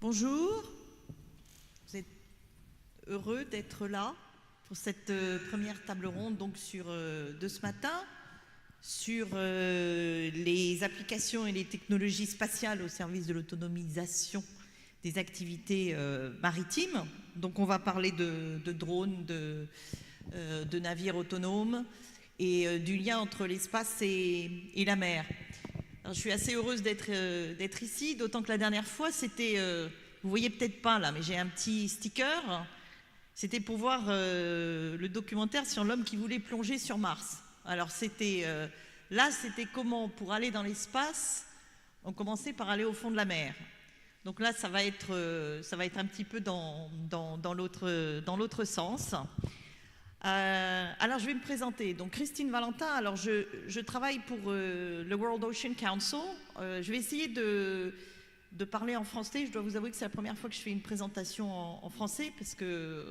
Bonjour, vous êtes heureux d'être là pour cette première table ronde de ce matin sur les applications et les technologies spatiales au service de l'autonomisation des activités maritimes. Donc on va parler de drones, de navires autonomes et du lien entre l'espace et la mer. Alors, je suis assez heureuse d'être ici, d'autant que la dernière fois, c'était, vous voyez peut-être pas là, mais j'ai un petit sticker, c'était pour voir le documentaire sur l'homme qui voulait plonger sur Mars. Alors c'était, là, c'était comment, pour aller dans l'espace, on commençait par aller au fond de la mer. Donc là, ça va être un petit peu dans l'autre sens. Alors je vais me présenter. Donc Christine Valentin. Alors je travaille pour le World Ocean Council. Je vais essayer de parler en français. Je dois vous avouer que c'est la première fois que je fais une présentation en français parce que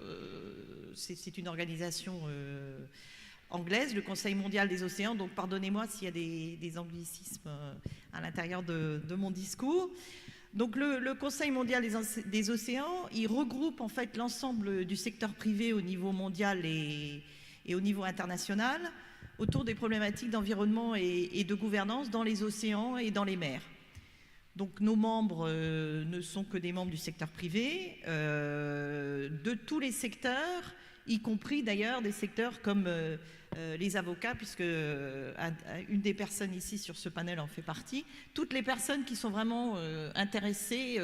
c'est une organisation anglaise, le Conseil mondial des océans. Donc pardonnez-moi s'il y a des anglicismes à l'intérieur de mon discours. Donc le Conseil mondial des océans, il regroupe en fait l'ensemble du secteur privé au niveau mondial et au niveau international autour des problématiques d'environnement et de gouvernance dans les océans et dans les mers. Donc nos membres ne sont que des membres du secteur privé, de tous les secteurs, y compris d'ailleurs des secteurs comme les avocats, puisque une des personnes ici sur ce panel en fait partie, toutes les personnes qui sont vraiment intéressées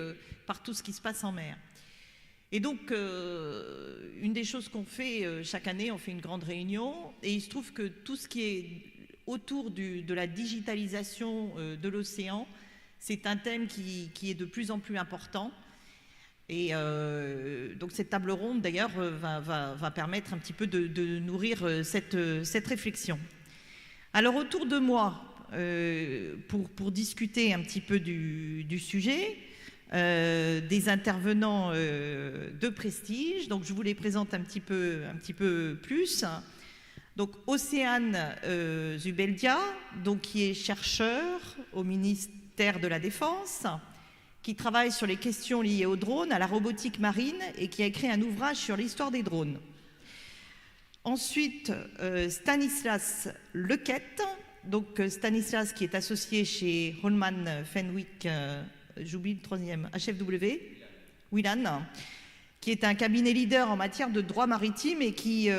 par tout ce qui se passe en mer. Et donc, une des choses qu'on fait chaque année, on fait une grande réunion, et il se trouve que tout ce qui est autour de la digitalisation de l'océan, c'est un thème qui est de plus en plus important. Et donc cette table ronde d'ailleurs va permettre un petit peu de nourrir cette réflexion. Alors autour de moi, pour discuter un petit peu du sujet, des intervenants de prestige, donc je vous les présente un petit peu plus. Donc Océane Zubeldia, donc, qui est chercheur au ministère de la Défense, qui travaille sur les questions liées aux drones, à la robotique marine et qui a écrit un ouvrage sur l'histoire des drones. Ensuite, Stanislas Lequette, donc Stanislas qui est associé chez Holman Fenwick, j'oublie le troisième, HFW, Whelan, qui est un cabinet leader en matière de droit maritime et qui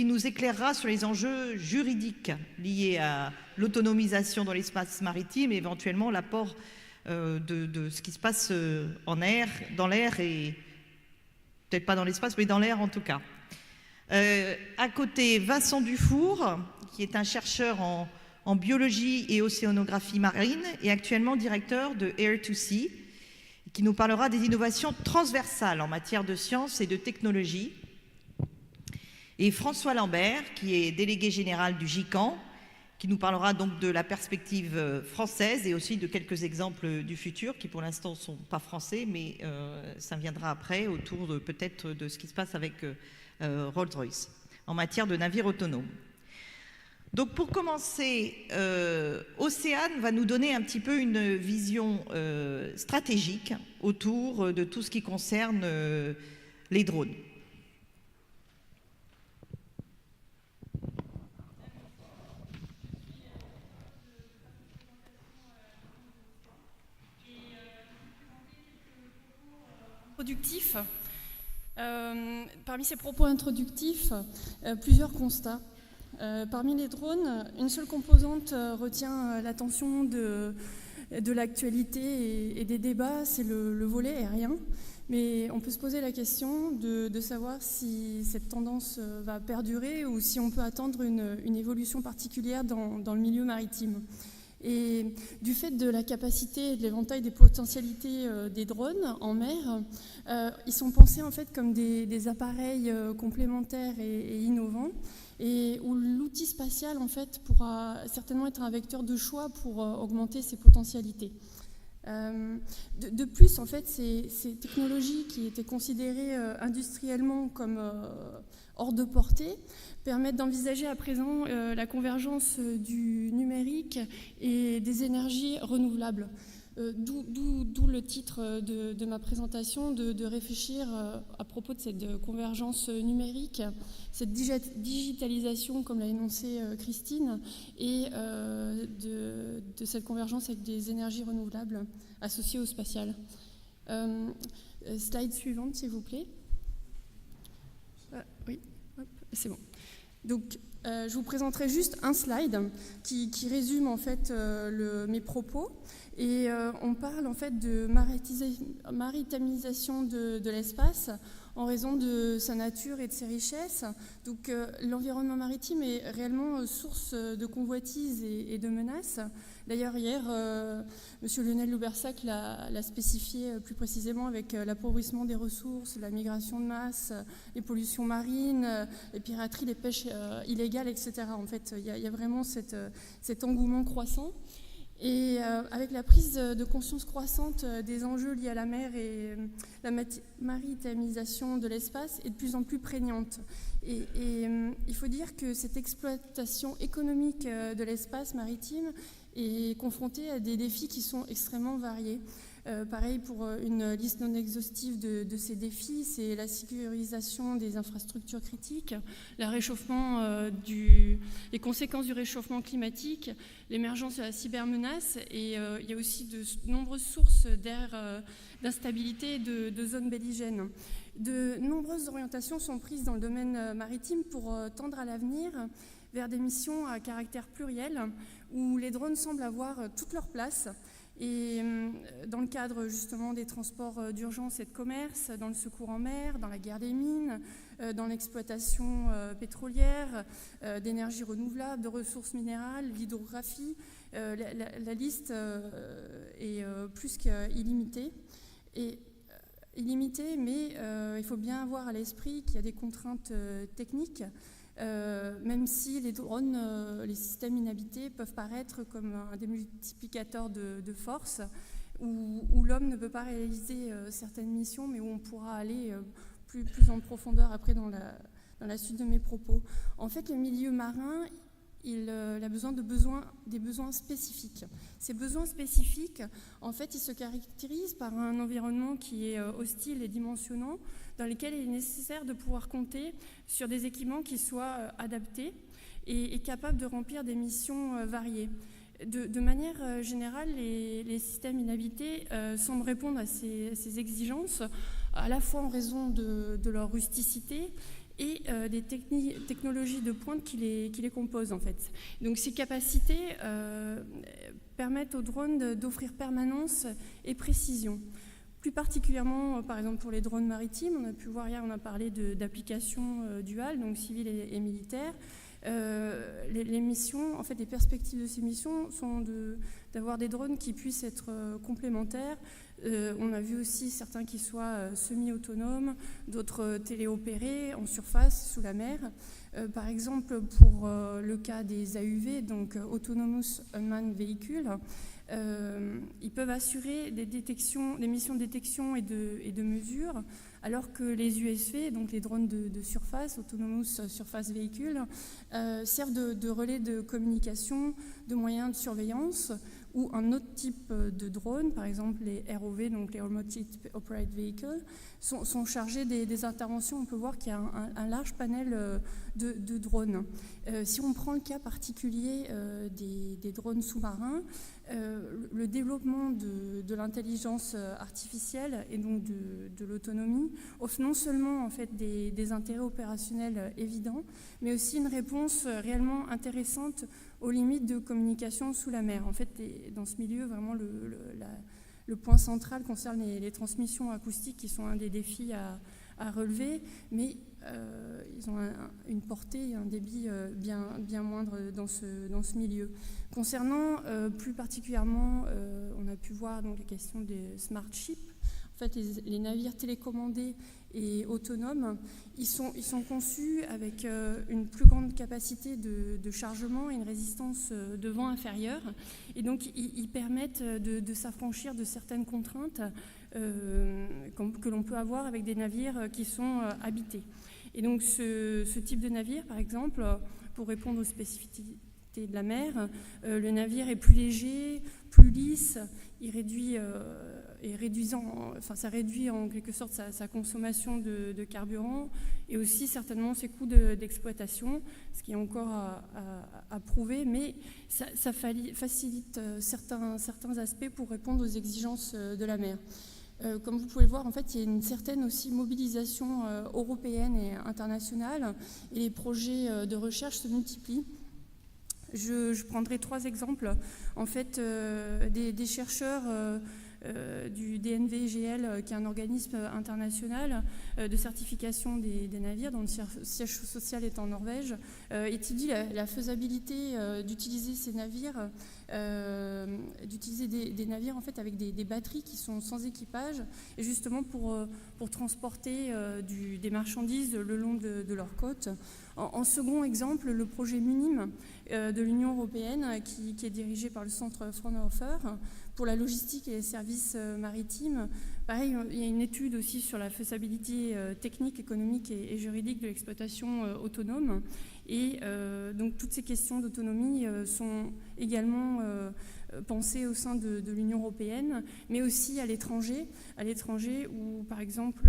nous éclairera sur les enjeux juridiques liés à l'autonomisation dans l'espace maritime et éventuellement l'apport de ce qui se passe en air, dans l'air et peut-être pas dans l'espace, mais dans l'air en tout cas. À côté, Vincent Dufour, qui est un chercheur en biologie et océanographie marine et actuellement directeur de Air2Sea, qui nous parlera des innovations transversales en matière de sciences et de technologie. Et François Lambert, qui est délégué général du GICAN, qui nous parlera donc de la perspective française et aussi de quelques exemples du futur qui pour l'instant ne sont pas français, mais ça viendra après autour peut-être de ce qui se passe avec Rolls-Royce en matière de navires autonomes. Donc pour commencer, Océane va nous donner un petit peu une vision stratégique autour de tout ce qui concerne les drones. Parmi ces propos introductifs, plusieurs constats. Parmi les drones, une seule composante retient l'attention de l'actualité et des débats, c'est le volet aérien. Mais on peut se poser la question de savoir si cette tendance va perdurer ou si on peut attendre une évolution particulière dans le milieu maritime. Et du fait de la capacité et de l'éventail des potentialités des drones en mer, ils sont pensés en fait comme des appareils complémentaires et innovants, et où l'outil spatial en fait pourra certainement être un vecteur de choix pour augmenter ses potentialités. De plus, en fait, ces technologies qui étaient considérées industriellement comme hors de portée permettent d'envisager à présent la convergence du numérique et des énergies renouvelables. D'où le titre de ma présentation, de réfléchir à propos de cette convergence numérique, cette digitalisation, comme l'a énoncé Christine, et de cette convergence avec des énergies renouvelables associées au spatial. Slide suivante, s'il vous plaît. Oui, hop, c'est bon. Donc, je vous présenterai juste un slide qui résume en fait mes propos. Et on parle en fait de maritamisation de l'espace en raison de sa nature et de ses richesses. Donc l'environnement maritime est réellement source de convoitises et de menaces. D'ailleurs hier, M. Lionel Loubersac l'a spécifié plus précisément avec l'appauvrissement des ressources, la migration de masse, les pollutions marines, les pirateries, les pêches illégales, etc. En fait, il y a vraiment cet engouement croissant. Et avec la prise de conscience croissante des enjeux liés à la mer et la maritamisation de l'espace est de plus en plus prégnante. Et il faut dire que cette exploitation économique de l'espace maritime est confrontée à des défis qui sont extrêmement variés. Pareil pour une liste non exhaustive de ces défis, c'est la sécurisation des infrastructures critiques, les conséquences du réchauffement climatique, l'émergence de la cybermenace, et il y a aussi de nombreuses sources d'instabilité et de zones belligènes. De nombreuses orientations sont prises dans le domaine maritime pour tendre à l'avenir vers des missions à caractère pluriel, où les drones semblent avoir toute leur place. Et dans le cadre justement des transports d'urgence et de commerce, dans le secours en mer, dans la guerre des mines, dans l'exploitation pétrolière, d'énergie renouvelable, de ressources minérales, l'hydrographie, la liste est plus qu'illimitée. Illimitée, mais il faut bien avoir à l'esprit qu'il y a des contraintes techniques. Même si les drones, les systèmes inhabités peuvent paraître comme un démultiplicateur de force, où l'homme ne peut pas réaliser certaines missions, mais où on pourra aller plus en profondeur après dans la suite de mes propos. En fait, le milieu marin, il a besoin des besoins spécifiques. Ces besoins spécifiques, en fait, ils se caractérisent par un environnement qui est hostile et dimensionnant, dans lequel il est nécessaire de pouvoir compter sur des équipements qui soient adaptés et capables de remplir des missions variées. De manière générale, les systèmes inhabités semblent répondre à ces exigences, à la fois en raison de leur rusticité et des technologies de pointe qui les composent en fait. Donc ces capacités permettent aux drones d'offrir permanence et précision. Plus particulièrement, par exemple, pour les drones maritimes, on a pu voir hier, on a parlé d'applications duales, donc civiles et militaires. Les missions, en fait, les perspectives de ces missions sont d'avoir des drones qui puissent être complémentaires. On a vu aussi certains qui soient semi-autonomes, d'autres téléopérés en surface, sous la mer. Par exemple, pour le cas des AUV, donc Autonomous Unmanned Vehicle, ils peuvent assurer des missions de détection et de mesure, alors que les USV, donc les drones de surface, Autonomous Surface Vehicle, servent de relais de communication, de moyens de surveillance, ou un autre type de drone, par exemple les ROV, donc les Remote Operate Vehicles, sont chargés des interventions. On peut voir qu'il y a un large panel de drones. Si on prend le cas particulier des drones sous-marins, le développement de l'intelligence artificielle et donc de l'autonomie offre non seulement en fait des intérêts opérationnels évidents, mais aussi une réponse réellement intéressante aux limites de communication sous la mer. En fait, dans ce milieu, vraiment, le point central concerne les transmissions acoustiques qui sont un des défis à relever, mais ils ont une portée et un débit bien moindre dans ce milieu. Concernant plus particulièrement, on a pu voir donc, les questions des smart ships. En fait, les navires télécommandés et autonomes, ils sont conçus avec une plus grande capacité de chargement et une résistance de vent inférieure. Et donc, ils permettent de s'affranchir de certaines contraintes que l'on peut avoir avec des navires qui sont habités. Et donc, ce type de navire, par exemple, pour répondre aux spécificités porosité de la mer. Le navire est plus léger, plus lisse, il réduit, ça réduit en quelque sorte sa consommation de carburant et aussi certainement ses coûts d'exploitation, ce qui est encore à prouver, mais ça facilite certains aspects pour répondre aux exigences de la mer. Comme vous pouvez le voir, en fait, il y a une certaine aussi mobilisation européenne et internationale, et les projets de recherche se multiplient. Je prendrai 3 exemples. En fait, des chercheurs du DNVGL, qui est un organisme international de certification des navires, dont le siège social est en Norvège, étudie la faisabilité d'utiliser ces navires, d'utiliser des navires en fait avec des batteries qui sont sans équipage, et justement pour transporter des marchandises le long de leur côte. En second exemple, le projet MUNIM de l'Union européenne, qui est dirigé par le centre Fraunhofer pour la logistique et les services maritimes. Pareil, il y a une étude aussi sur la faisabilité technique, économique et juridique de l'exploitation autonome. Et donc toutes ces questions d'autonomie sont également pensées au sein de l'Union européenne, mais aussi à l'étranger où par exemple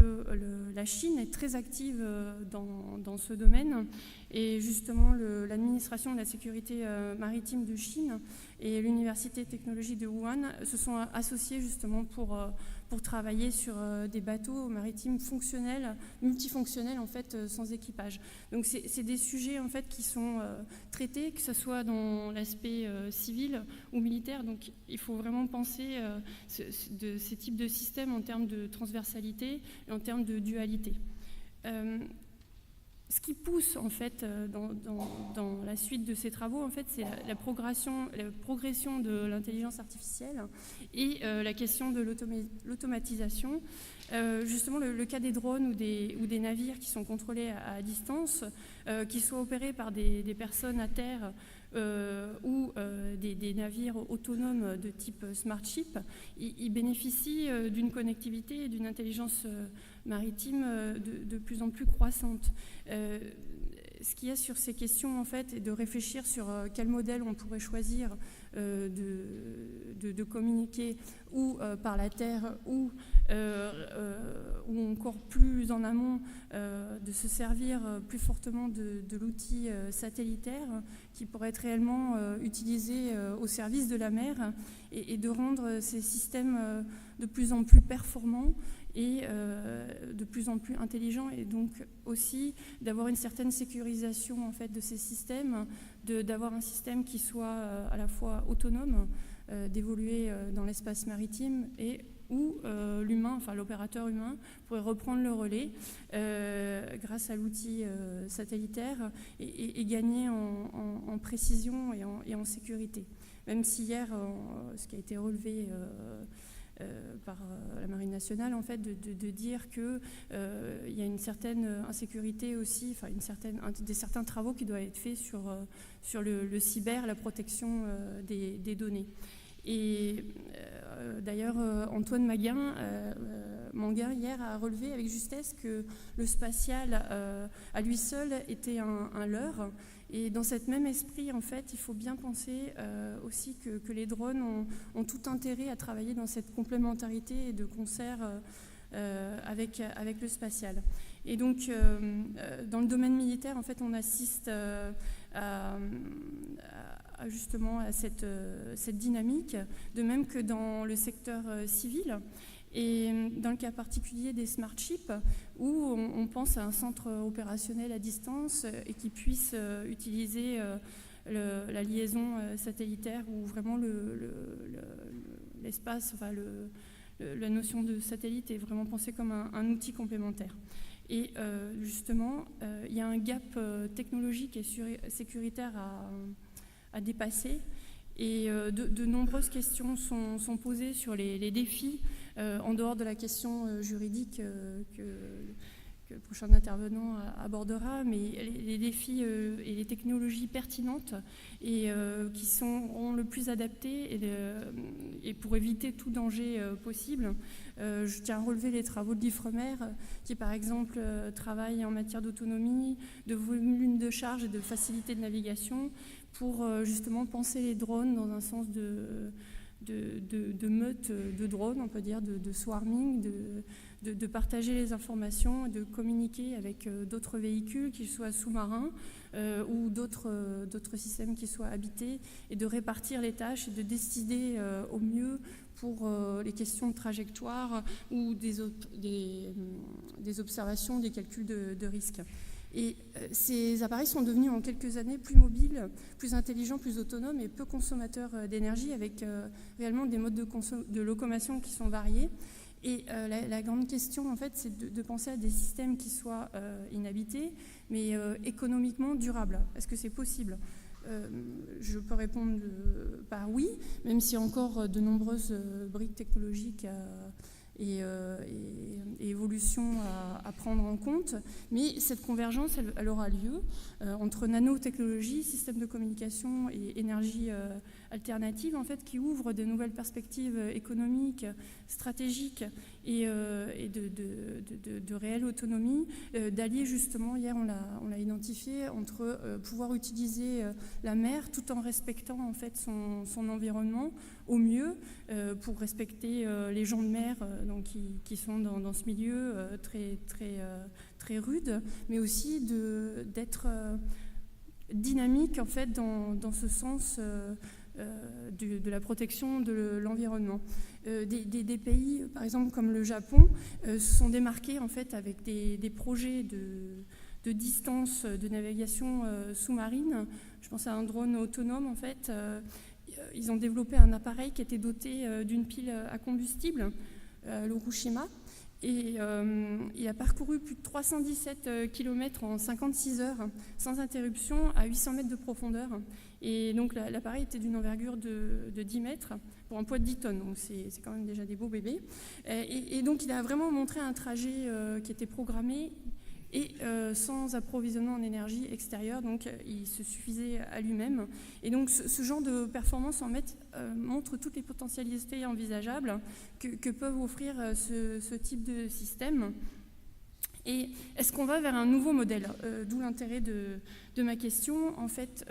la Chine est très active dans ce domaine. Et justement, l'administration de la sécurité maritime de Chine et l'université de technologie de Wuhan se sont associés justement pour travailler sur des bateaux maritimes fonctionnels, multifonctionnels en fait, sans équipage. Donc c'est des sujets en fait qui sont traités, que ce soit dans l'aspect civil ou militaire. Donc il faut vraiment penser ces types de systèmes en termes de transversalité et en termes de dualité. Ce qui pousse en fait dans la suite de ces travaux, en fait, c'est la progression de l'intelligence artificielle et la question de l'automatisation. Justement, le cas des drones ou des navires qui sont contrôlés à distance, qui soient opérés par des personnes à terre ou des navires autonomes de type smart ship, ils bénéficient d'une connectivité et d'une intelligence maritime de plus en plus croissante. Ce qu'il y a sur ces questions, en fait, est de réfléchir sur quel modèle on pourrait choisir de communiquer ou par la terre ou encore plus en amont de se servir plus fortement de l'outil satellitaire qui pourrait être réellement utilisé au service de la mer et de rendre ces systèmes de plus en plus performants et de plus en plus intelligents, et donc aussi d'avoir une certaine sécurisation en fait de ces systèmes, d'avoir un système qui soit à la fois autonome, d'évoluer dans l'espace maritime et où l'humain, enfin l'opérateur humain, pourrait reprendre le relais grâce à l'outil satellitaire et gagner en précision et en sécurité. Même si hier, ce qui a été relevé par la Marine nationale, en fait, de dire qu'il y a une certaine insécurité aussi, enfin certains travaux qui doivent être faits sur le cyber, la protection des données. Et d'ailleurs, Antoine Manguin hier a relevé avec justesse que le spatial à lui seul était un leurre. Et dans cet même esprit, en fait, il faut bien penser aussi que les drones ont tout intérêt à travailler dans cette complémentarité et de concert avec le spatial. Et donc, dans le domaine militaire, en fait, on assiste justement à cette dynamique, de même que dans le secteur civil. Et dans le cas particulier des smart ships, où on pense à un centre opérationnel à distance et qui puisse utiliser la liaison satellitaire, où vraiment l'espace, enfin la notion de satellite est vraiment pensée comme un outil complémentaire. Et justement, il y a un gap technologique et sécuritaire à dépasser. Et de nombreuses questions sont posées sur les défis, en dehors de la question juridique que le prochain intervenant abordera, mais les défis et les technologies pertinentes et qui seront le plus adaptées et pour éviter tout danger possible. Je tiens à relever les travaux de l'Ifremer qui, par exemple, travaille en matière d'autonomie, de volume de charge et de facilité de navigation pour justement penser les drones dans un sens de meute de drones, on peut dire, de swarming, de partager les informations, de communiquer avec d'autres véhicules, qu'ils soient sous-marins ou d'autres systèmes qui soient habités, et de répartir les tâches et de décider au mieux pour les questions de trajectoire ou des observations, des calculs de risque. Et ces appareils sont devenus en quelques années plus mobiles, plus intelligents, plus autonomes et peu consommateurs d'énergie, avec réellement des modes de locomotion qui sont variés. Et la grande question, en fait, c'est de penser à des systèmes qui soient inhabités, mais économiquement durables. Est-ce que c'est possible ? Je peux répondre par oui, même s'il y a encore de nombreuses briques technologiques et évolutions à prendre en compte, mais cette convergence, elle aura lieu entre nanotechnologie, systèmes de communication et énergie alternative, en fait, qui ouvrent de nouvelles perspectives économiques, stratégiques et de réelle autonomie, d'allier justement, hier on l'a identifié, entre pouvoir utiliser la mer tout en respectant en fait son environnement au mieux, pour respecter les gens de mer donc, qui sont dans ce milieu très rude, mais aussi d'être dynamique en fait dans ce sens de la protection de l'environnement. Des pays, par exemple comme le Japon, se sont démarqués en fait avec des projets de distance de navigation sous-marine. Je pense à un drone autonome en fait. Ils ont développé un appareil qui était doté d'une pile à combustible, l'Urushima, et il a parcouru plus de 317 km en 56 heures, sans interruption, à 800 mètres de profondeur. Et donc l'appareil était d'une envergure de 10 mètres pour un poids de 10 tonnes, donc c'est quand même déjà des beaux bébés. Et donc il a vraiment montré un trajet qui était programmé et sans approvisionnement en énergie extérieure, donc il se suffisait à lui-même. Et donc ce genre de performance en montre toutes les potentialités envisageables que peuvent offrir ce type de système. Et est-ce qu'on va vers un nouveau modèle ? D'où l'intérêt de ma question. En fait,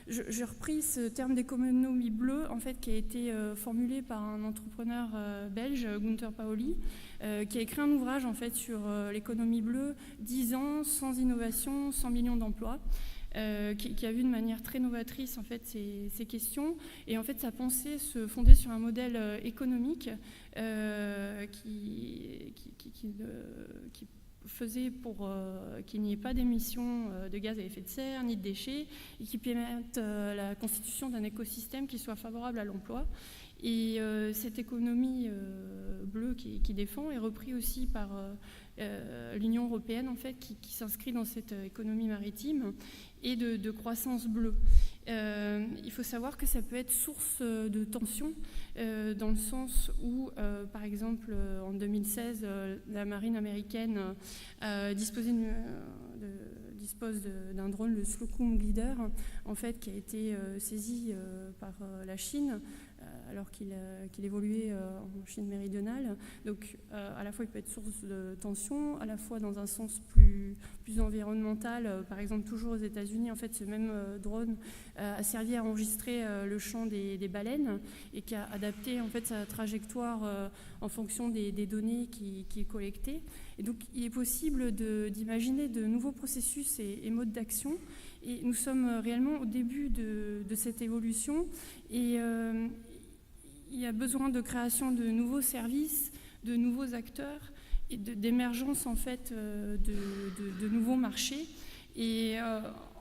j'ai repris ce terme d'économie bleue, en fait, qui a été formulé par un entrepreneur belge, Gunther Paoli, qui a écrit un ouvrage en fait, sur l'économie bleue, 10 ans, sans innovation, 100 millions d'emplois, qui a vu de manière très novatrice en fait, ces questions. Et en fait, sa pensée se fondait sur un modèle économique qui faisait pour qu'il n'y ait pas d'émissions de gaz à effet de serre, ni de déchets, et qui permette la constitution d'un écosystème qui soit favorable à l'emploi. Et cette économie bleue qui défend est reprise aussi par l'Union européenne, en fait, qui s'inscrit dans cette économie maritime et de croissance bleue. Il faut savoir que ça peut être source de tension, dans le sens où, par exemple, en 2016, la marine américaine dispose d'un drone, le Slocum Leader, en fait, qui a été saisi par la Chine, alors qu'il évoluait en Chine méridionale. Donc, à la fois, il peut être source de tension, à la fois dans un sens plus environnemental. Par exemple, toujours aux États-Unis, en fait, ce même drone a servi à enregistrer le chant des baleines et qui a adapté en fait sa trajectoire en fonction des données qu'il collectait. Et donc, il est possible d'imaginer de nouveaux processus et modes d'action. Et nous sommes réellement au début de cette évolution. Et il y a besoin de création de nouveaux services, de nouveaux acteurs et d'émergence en fait de nouveaux marchés. Et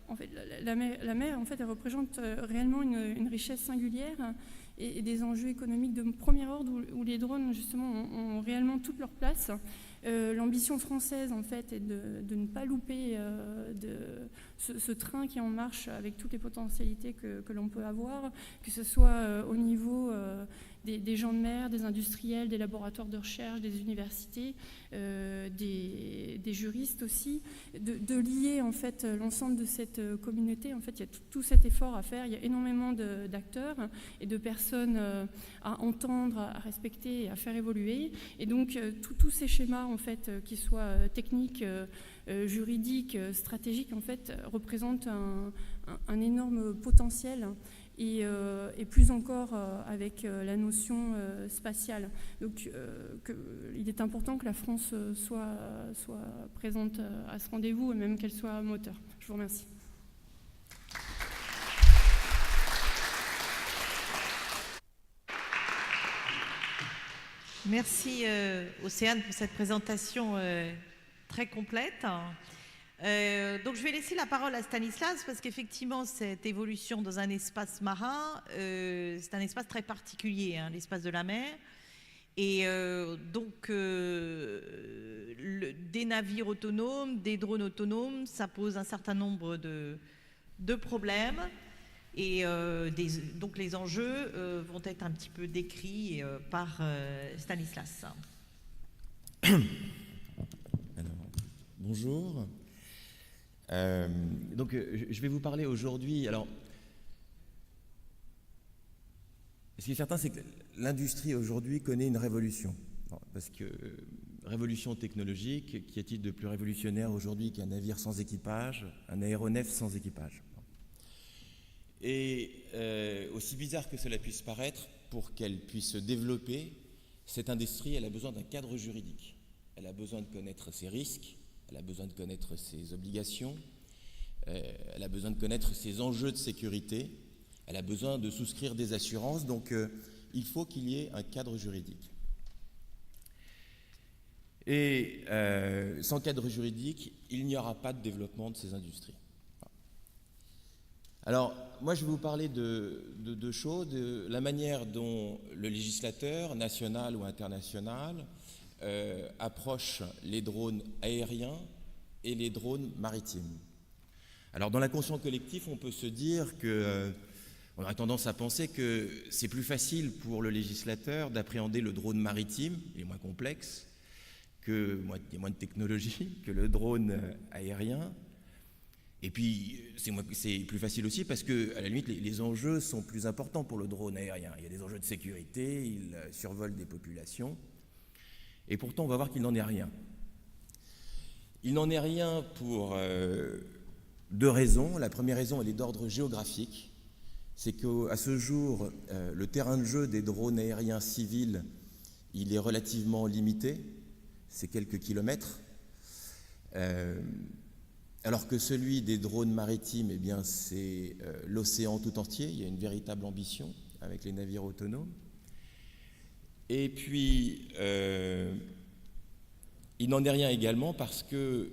en fait, la mer en fait, elle représente réellement une richesse singulière et des enjeux économiques de premier ordre où les drones justement ont réellement toute leur place. L'ambition française, en fait, est de ne pas louper ce train qui est en marche avec toutes les potentialités que l'on peut avoir, que ce soit au niveau des gens de mer, des industriels, des laboratoires de recherche, des universités, des juristes aussi, de lier en fait l'ensemble de cette communauté. En fait, il y a tout cet effort à faire. Il y a énormément d'acteurs et de personnes à entendre, à respecter et à faire évoluer. Et donc, tous ces schémas, en fait, qu'ils soient techniques, juridiques, stratégiques, en fait, représentent un énorme potentiel. Et plus encore avec la notion spatiale. Donc, il est important que la France soit présente à ce rendez-vous et même qu'elle soit moteur. Je vous remercie. Merci Océane pour cette présentation très complète. Donc je vais laisser la parole à Stanislas parce qu'effectivement cette évolution dans un espace marin, c'est un espace très particulier, hein, l'espace de la mer. Et donc des navires autonomes, des drones autonomes, ça pose un certain nombre de problèmes. Et donc les enjeux vont être un petit peu décrits par Stanislas. Alors, bonjour. Donc, je vais vous parler aujourd'hui. Alors, ce qui est certain, c'est que l'industrie aujourd'hui connaît une révolution. Parce que révolution technologique, qu'y a-t-il de plus révolutionnaire aujourd'hui qu'un navire sans équipage, un aéronef sans équipage? Et aussi bizarre que cela puisse paraître, pour qu'elle puisse se développer, cette industrie, elle a besoin d'un cadre juridique. Elle a besoin de connaître ses risques. Elle a besoin de connaître ses obligations, elle a besoin de connaître ses enjeux de sécurité, elle a besoin de souscrire des assurances, donc il faut qu'il y ait un cadre juridique. Et sans cadre juridique, il n'y aura pas de développement de ces industries. Alors, moi je vais vous parler de deux choses, de la manière dont le législateur, national ou international, approche les drones aériens et les drones maritimes. Alors dans l'inconscient collectif, on peut se dire que, on a tendance à penser que c'est plus facile pour le législateur d'appréhender le drone maritime, il est moins complexe, il y a moins de technologie que le drone aérien. Et puis c'est plus facile aussi parce que, à la limite, les enjeux sont plus importants pour le drone aérien. Il y a des enjeux de sécurité, il survole des populations. Et pourtant, on va voir qu'il n'en est rien. Il n'en est rien pour deux raisons. La première raison, elle est d'ordre géographique. C'est qu'à ce jour, le terrain de jeu des drones aériens civils, il est relativement limité. C'est quelques kilomètres. Alors que celui des drones maritimes, eh bien, c'est l'océan tout entier. Il y a une véritable ambition avec les navires autonomes. Et puis, il n'en est rien également parce que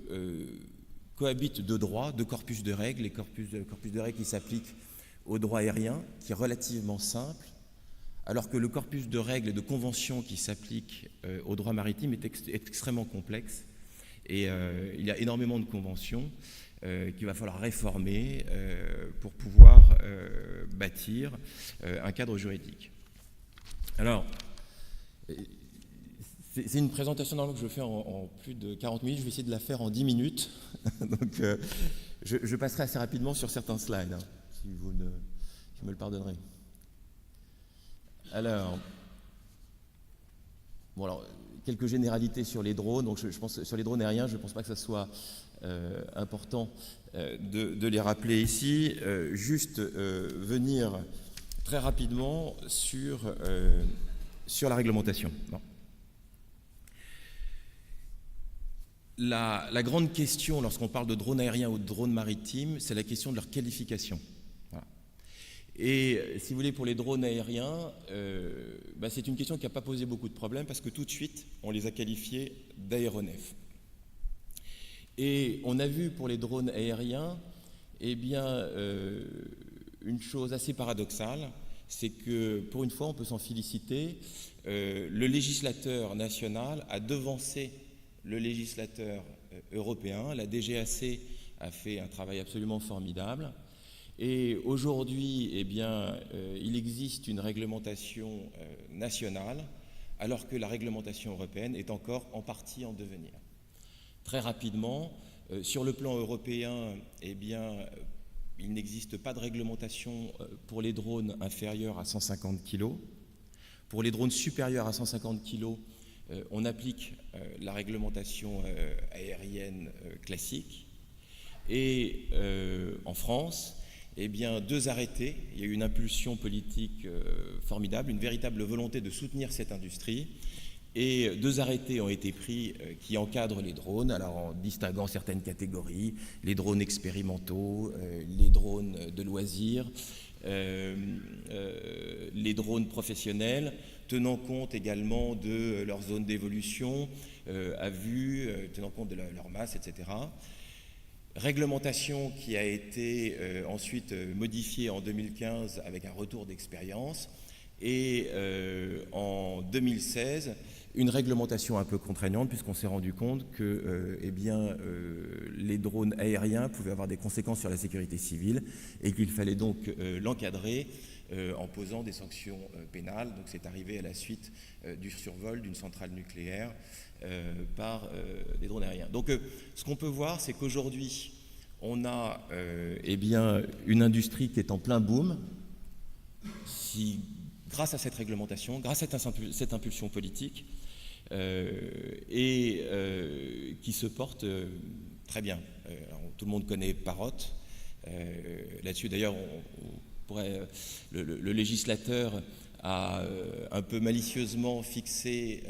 cohabitent deux droits, deux corpus de règles, les corpus de règles qui s'appliquent au droit aérien, qui est relativement simple, alors que le corpus de règles et de conventions qui s'appliquent au droit maritime est extrêmement complexe. Et il y a énormément de conventions qu'il va falloir réformer pour pouvoir bâtir un cadre juridique. Alors, c'est une présentation que je fais en plus de 40 minutes. Je vais essayer de la faire en 10 minutes. Donc, je passerai assez rapidement sur certains slides, hein, si vous me le pardonnerez. Alors, quelques généralités sur les drones. Donc, je pense sur les drones aériens, je ne pense pas que ça soit important de les rappeler ici. Juste venir très rapidement sur la réglementation. Bon. La grande question lorsqu'on parle de drone aérien ou de drone maritime, c'est la question de leur qualification. Voilà. Et si vous voulez, pour les drones aériens, c'est une question qui n'a pas posé beaucoup de problèmes parce que tout de suite, on les a qualifiés d'aéronefs. Et on a vu pour les drones aériens, eh bien, une chose assez paradoxale, c'est que pour une fois, on peut s'en féliciter, le législateur national a devancé le législateur européen, la DGAC, a fait un travail absolument formidable. Et aujourd'hui, eh bien, il existe une réglementation nationale, alors que la réglementation européenne est encore en partie en devenir. Très rapidement, sur le plan européen, eh bien, il n'existe pas de réglementation pour les drones inférieurs à 150 kg. Pour les drones supérieurs à 150 kg, on applique la réglementation aérienne classique. Et en France, eh bien, 2 arrêtés, il y a eu une impulsion politique formidable, une véritable volonté de soutenir cette industrie. Et 2 arrêtés ont été pris qui encadrent les drones, alors en distinguant certaines catégories, les drones expérimentaux, les drones de loisirs, les drones professionnels, tenant compte également de leur zone d'évolution à vue, tenant compte de leur masse, etc. Réglementation qui a été ensuite modifiée en 2015 avec un retour d'expérience, et en 2016, une réglementation un peu contraignante, puisqu'on s'est rendu compte que eh bien, les drones aériens pouvaient avoir des conséquences sur la sécurité civile et qu'il fallait donc l'encadrer en posant des sanctions pénales. Donc c'est arrivé à la suite du survol d'une centrale nucléaire par des drones aériens. Donc ce qu'on peut voir, c'est qu'aujourd'hui, on a eh bien, une industrie qui est en plein boom. Grâce à cette réglementation, grâce à cette impulsion politique, et qui se porte très bien. Tout le monde connaît Parrot. Là-dessus, d'ailleurs, le législateur a un peu malicieusement fixé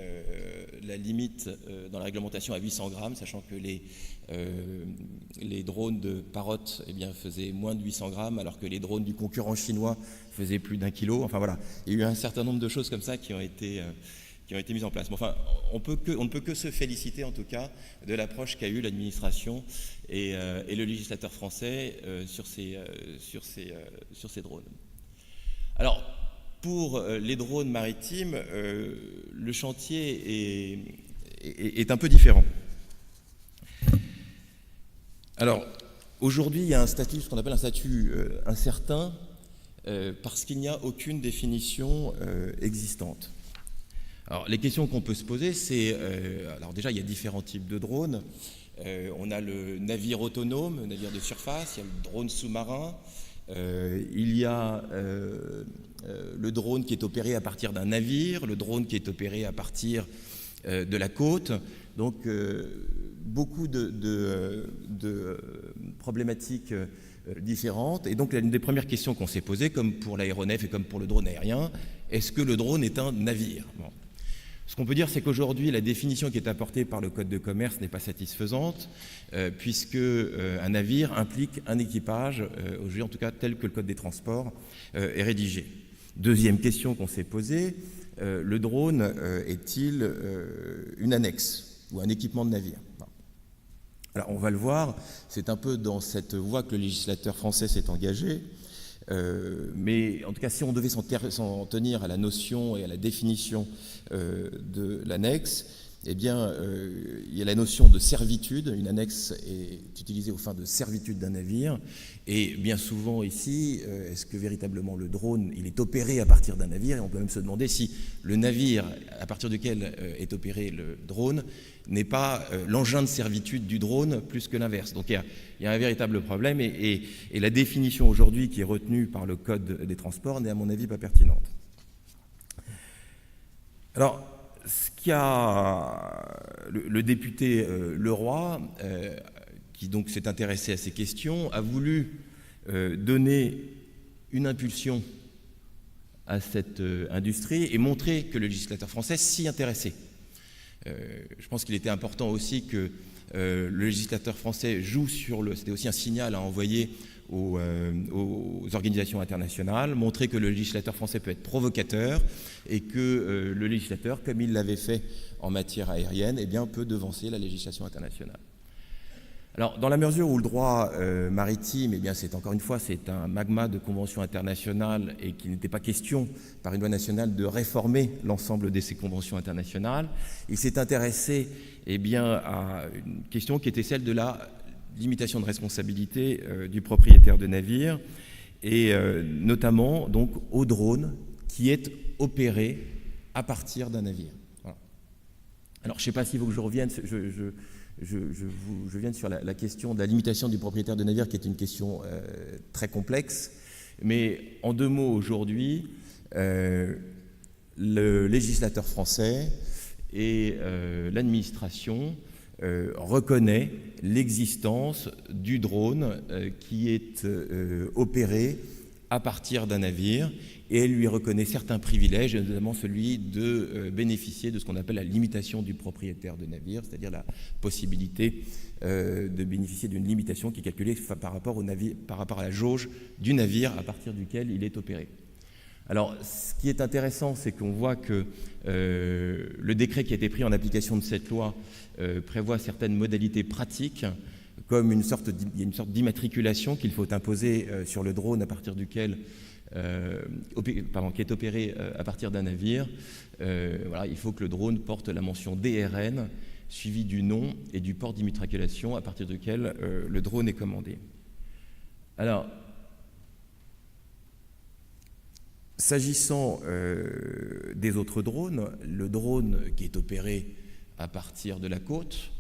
la limite dans la réglementation à 800 grammes, sachant que les drones de Parrot eh bien, faisaient moins de 800 grammes, alors que les drones du concurrent chinois faisaient plus d'1 kilo. Enfin voilà, il y a eu un certain nombre de choses comme ça qui ont été mises en place. Mais enfin, on ne peut que se féliciter en tout cas de l'approche qu'a eue l'administration et le législateur français sur ces drones. Alors, pour les drones maritimes, le chantier est un peu différent. Alors, aujourd'hui, il y a ce qu'on appelle un statut incertain, parce qu'il n'y a aucune définition existante. Alors, les questions qu'on peut se poser, c'est... alors déjà, il y a différents types de drones. On a le navire autonome, le navire de surface, il y a le drone sous-marin, il y a le drone qui est opéré à partir d'un navire, le drone qui est opéré à partir de la côte. Donc, beaucoup de problématiques différentes. Et donc, l'une des premières questions qu'on s'est posées, comme pour l'aéronef et comme pour le drone aérien, est-ce que le drone est un navire ? Bon. Ce qu'on peut dire, c'est qu'aujourd'hui, la définition qui est apportée par le Code de commerce n'est pas satisfaisante, puisque un navire implique un équipage, aujourd'hui en tout cas tel que le Code des transports est rédigé. Deuxième question qu'on s'est posée, le drone est-il une annexe ou un équipement de navire ? Alors on va le voir, c'est un peu dans cette voie que le législateur français s'est engagé. Mais en tout cas, si on devait s'en tenir à la notion et à la définition de l'annexe, eh bien, il y a la notion de servitude. Une annexe est utilisée aux fins de servitude d'un navire. Et bien souvent ici, est-ce que véritablement le drone, il est opéré à partir d'un navire ? Et on peut même se demander si le navire à partir duquel est opéré le drone n'est pas l'engin de servitude du drone plus que l'inverse. Donc il y a un véritable problème et la définition aujourd'hui qui est retenue par le Code des transports n'est à mon avis pas pertinente. Alors, le député Leroy, qui donc s'est intéressé à ces questions, a voulu donner une impulsion à cette industrie et montrer que le législateur français s'y intéressait. Je pense qu'il était important aussi que le législateur français joue c'était aussi un signal à envoyer aux organisations internationales, montrer que le législateur français peut être provocateur et que le législateur, comme il l'avait fait en matière aérienne, eh bien, peut devancer la législation internationale. Alors, dans la mesure où le droit maritime, eh bien, c'est encore une fois, c'est un magma de conventions internationales et qu'il n'était pas question par une loi nationale de réformer l'ensemble de ces conventions internationales, il s'est intéressé eh bien, à une question qui était celle de la limitation de responsabilité du propriétaire de navire et notamment donc au drone qui est opéré à partir d'un navire. Voilà. Alors, je ne sais pas s'il faut que je revienne. Je viens sur la question de la limitation du propriétaire de navire, qui est une question très complexe. Mais en 2 mots, aujourd'hui, le législateur français et l'administration reconnaît l'existence du drone qui est opéré à partir d'un navire, et elle lui reconnaît certains privilèges, notamment celui de bénéficier de ce qu'on appelle la limitation du propriétaire de navire, c'est-à-dire la possibilité de bénéficier d'une limitation qui est calculée par rapport à la jauge du navire à partir duquel il est opéré. Alors, ce qui est intéressant, c'est qu'on voit que le décret qui a été pris en application de cette loi prévoit certaines modalités pratiques, comme il y a une sorte d'immatriculation qu'il faut imposer sur le drone à partir duquel qui est opéré à partir d'un navire. Voilà, il faut que le drone porte la mention DRN suivie du nom et du port d'immatriculation à partir duquel le drone est commandé. Alors, s'agissant des autres drones, le drone qui est opéré à partir de la côte,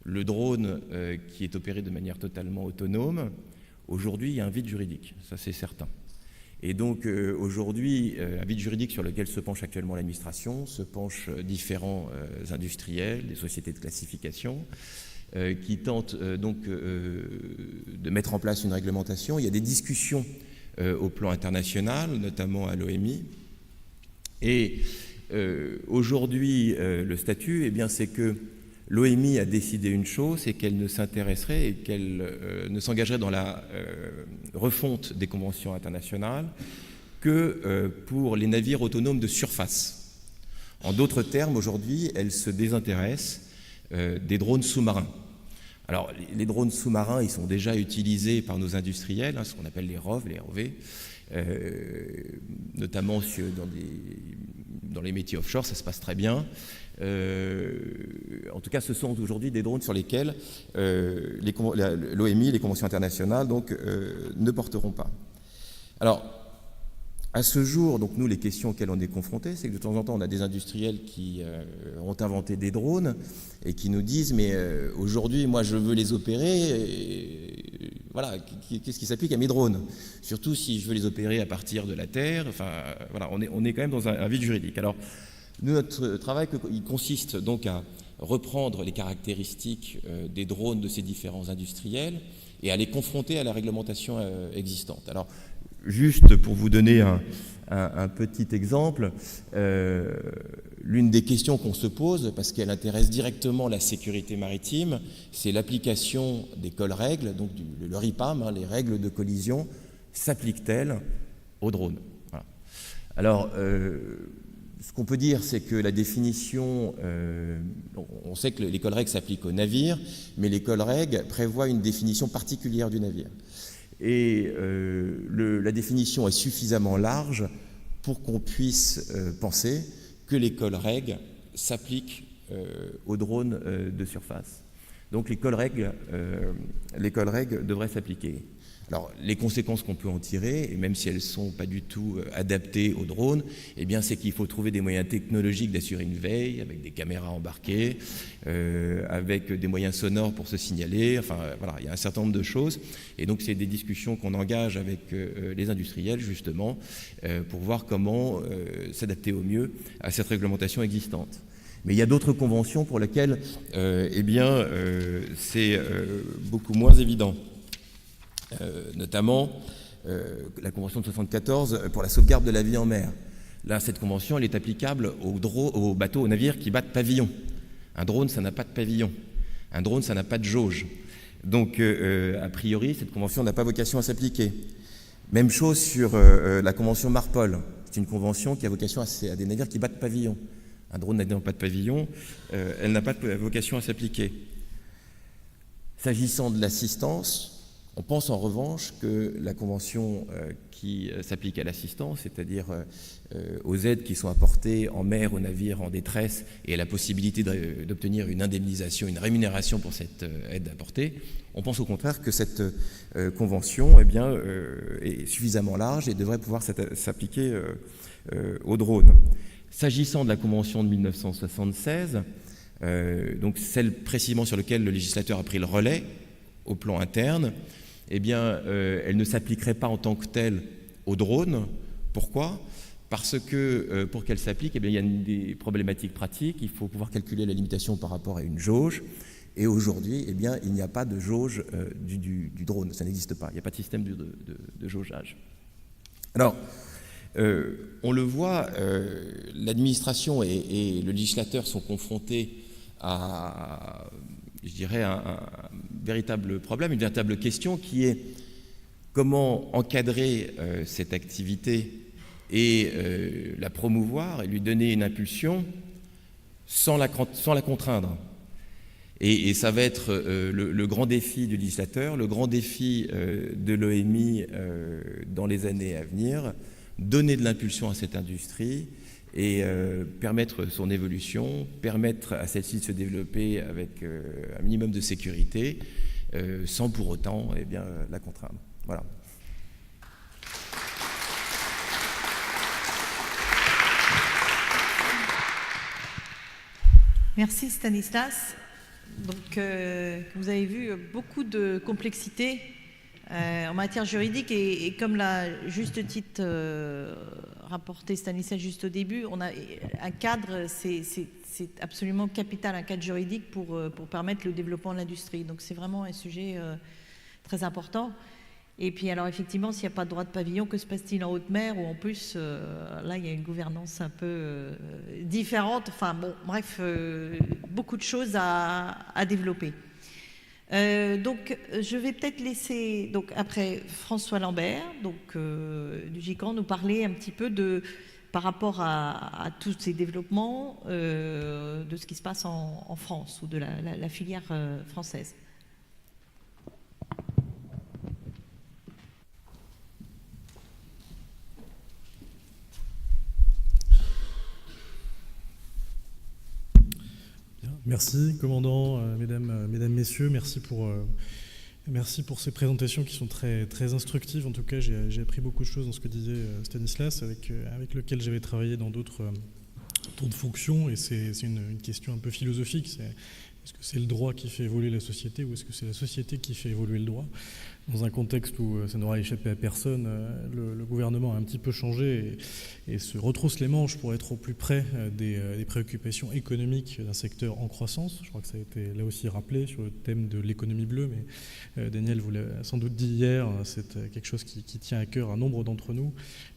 le drone qui est opéré de manière totalement autonome, aujourd'hui, il y a un vide juridique, ça c'est certain. Et donc aujourd'hui, un vide juridique sur lequel se penche actuellement l'administration, se penchent différents industriels, des sociétés de classification, qui tentent donc de mettre en place une réglementation. Il y a des discussions au plan international, notamment à l'OMI. Et aujourd'hui, le statut, eh bien, c'est que l'OMI a décidé une chose, c'est qu'elle ne s'intéresserait et qu'elle ne s'engagerait dans la refonte des conventions internationales que pour les navires autonomes de surface. En d'autres termes, aujourd'hui, elle se désintéresse des drones sous-marins. Alors, les drones sous-marins, ils sont déjà utilisés par nos industriels, ce qu'on appelle les ROV, les ROV, notamment dans les métiers offshore, ça se passe très bien. En tout cas, ce sont aujourd'hui des drones sur lesquels l'OMI, les conventions internationales, donc, ne porteront pas. Alors, à ce jour, donc nous, les questions auxquelles on est confrontés, c'est que de temps en temps, on a des industriels qui ont inventé des drones et qui nous disent « mais aujourd'hui, moi, je veux les opérer, et, voilà, qu'est-ce qui s'applique à mes drones? Surtout si je veux les opérer à partir de la Terre. » Enfin, voilà, on est quand même dans un vide juridique. Alors, notre travail, il consiste donc à reprendre les caractéristiques des drones de ces différents industriels et à les confronter à la réglementation existante. Alors, juste pour vous donner un petit exemple, l'une des questions qu'on se pose, parce qu'elle intéresse directement la sécurité maritime, c'est l'application des cols-règles, donc le RIPAM, les règles de collision, s'appliquent-elles aux drones? Voilà. Alors, ce qu'on peut dire, c'est que la définition, on sait que les cols-règles s'appliquent aux navires, mais les cols-règles prévoient une définition particulière du navire. Et la définition est suffisamment large pour qu'on puisse penser que les cols-règles s'appliquent aux drones de surface. Donc les cols-règles devraient s'appliquer. Alors, les conséquences qu'on peut en tirer, et même si elles ne sont pas du tout adaptées aux drones, eh bien, c'est qu'il faut trouver des moyens technologiques d'assurer une veille, avec des caméras embarquées, avec des moyens sonores pour se signaler. Enfin, voilà, il y a un certain nombre de choses. Et donc, c'est des discussions qu'on engage avec les industriels, justement, pour voir comment s'adapter au mieux à cette réglementation existante. Mais il y a d'autres conventions pour lesquelles, c'est beaucoup moins évident. Notamment la Convention de 1974 pour la sauvegarde de la vie en mer. Là, cette convention, elle est applicable aux bateaux, aux navires qui battent pavillon. Un drone, ça n'a pas de pavillon. Un drone, ça n'a pas de jauge. Donc, a priori, cette convention n'a pas vocation à s'appliquer. Même chose sur la convention Marpol. C'est une convention qui a vocation à des navires qui battent pavillon. Un drone n'ayant pas de pavillon, elle n'a pas de vocation à s'appliquer. S'agissant de l'assistance, on pense en revanche que la convention qui s'applique à l'assistance, c'est-à-dire aux aides qui sont apportées en mer aux navires en détresse et à la possibilité d'obtenir une indemnisation, une rémunération pour cette aide apportée, on pense au contraire que cette convention est suffisamment large et devrait pouvoir s'appliquer aux drones. S'agissant de la convention de 1976, donc celle précisément sur laquelle le législateur a pris le relais au plan interne, elle ne s'appliquerait pas en tant que telle aux drones. Pourquoi ? Parce que pour qu'elle s'applique, il y a des problématiques pratiques. Il faut pouvoir calculer la limitation par rapport à une jauge. Et aujourd'hui, il n'y a pas de jauge du drone. Ça n'existe pas. Il n'y a pas de système de jaugeage. Alors, on le voit, l'administration et le législateur sont confrontés à, je dirais, un véritable problème, une véritable question qui est comment encadrer cette activité et la promouvoir et lui donner une impulsion sans la contraindre. Et ça va être le grand défi du législateur, le grand défi de l'OMI dans les années à venir, donner de l'impulsion à cette industrie et permettre son évolution, permettre à celle-ci de se développer avec un minimum de sécurité, sans pour autant la contraindre. Voilà. Merci Stanislas. Donc, vous avez vu beaucoup de complexité en matière juridique et comme l'a juste titre rapporté Stanislas juste au début, on a un cadre, c'est absolument capital, un cadre juridique pour permettre le développement de l'industrie. Donc c'est vraiment un sujet très important. Et puis alors effectivement, s'il n'y a pas de droit de pavillon, que se passe-t-il en haute mer où en plus, là, il y a une gouvernance un peu différente. Enfin bon, bref, beaucoup de choses à développer. Donc, je vais peut-être laisser, donc, après François Lambert, donc, du GICAN, nous parler un petit peu par rapport à tous ces développements, de ce qui se passe en France ou de la filière française. Merci, commandant, mesdames, messieurs, merci pour ces présentations qui sont très, très instructives. En tout cas, j'ai appris beaucoup de choses dans ce que disait Stanislas, avec lequel j'avais travaillé dans d'autres fonctions, et c'est une question un peu philosophique. Est-ce que c'est le droit qui fait évoluer la société ou est-ce que c'est la société qui fait évoluer le droit ? Dans un contexte où ça n'aura échappé à personne, le gouvernement a un petit peu changé et se retrousse les manches pour être au plus près des préoccupations économiques d'un secteur en croissance. Je crois que ça a été là aussi rappelé sur le thème de l'économie bleue, mais Daniel vous l'a sans doute dit hier, c'est quelque chose qui tient à cœur à nombre d'entre nous.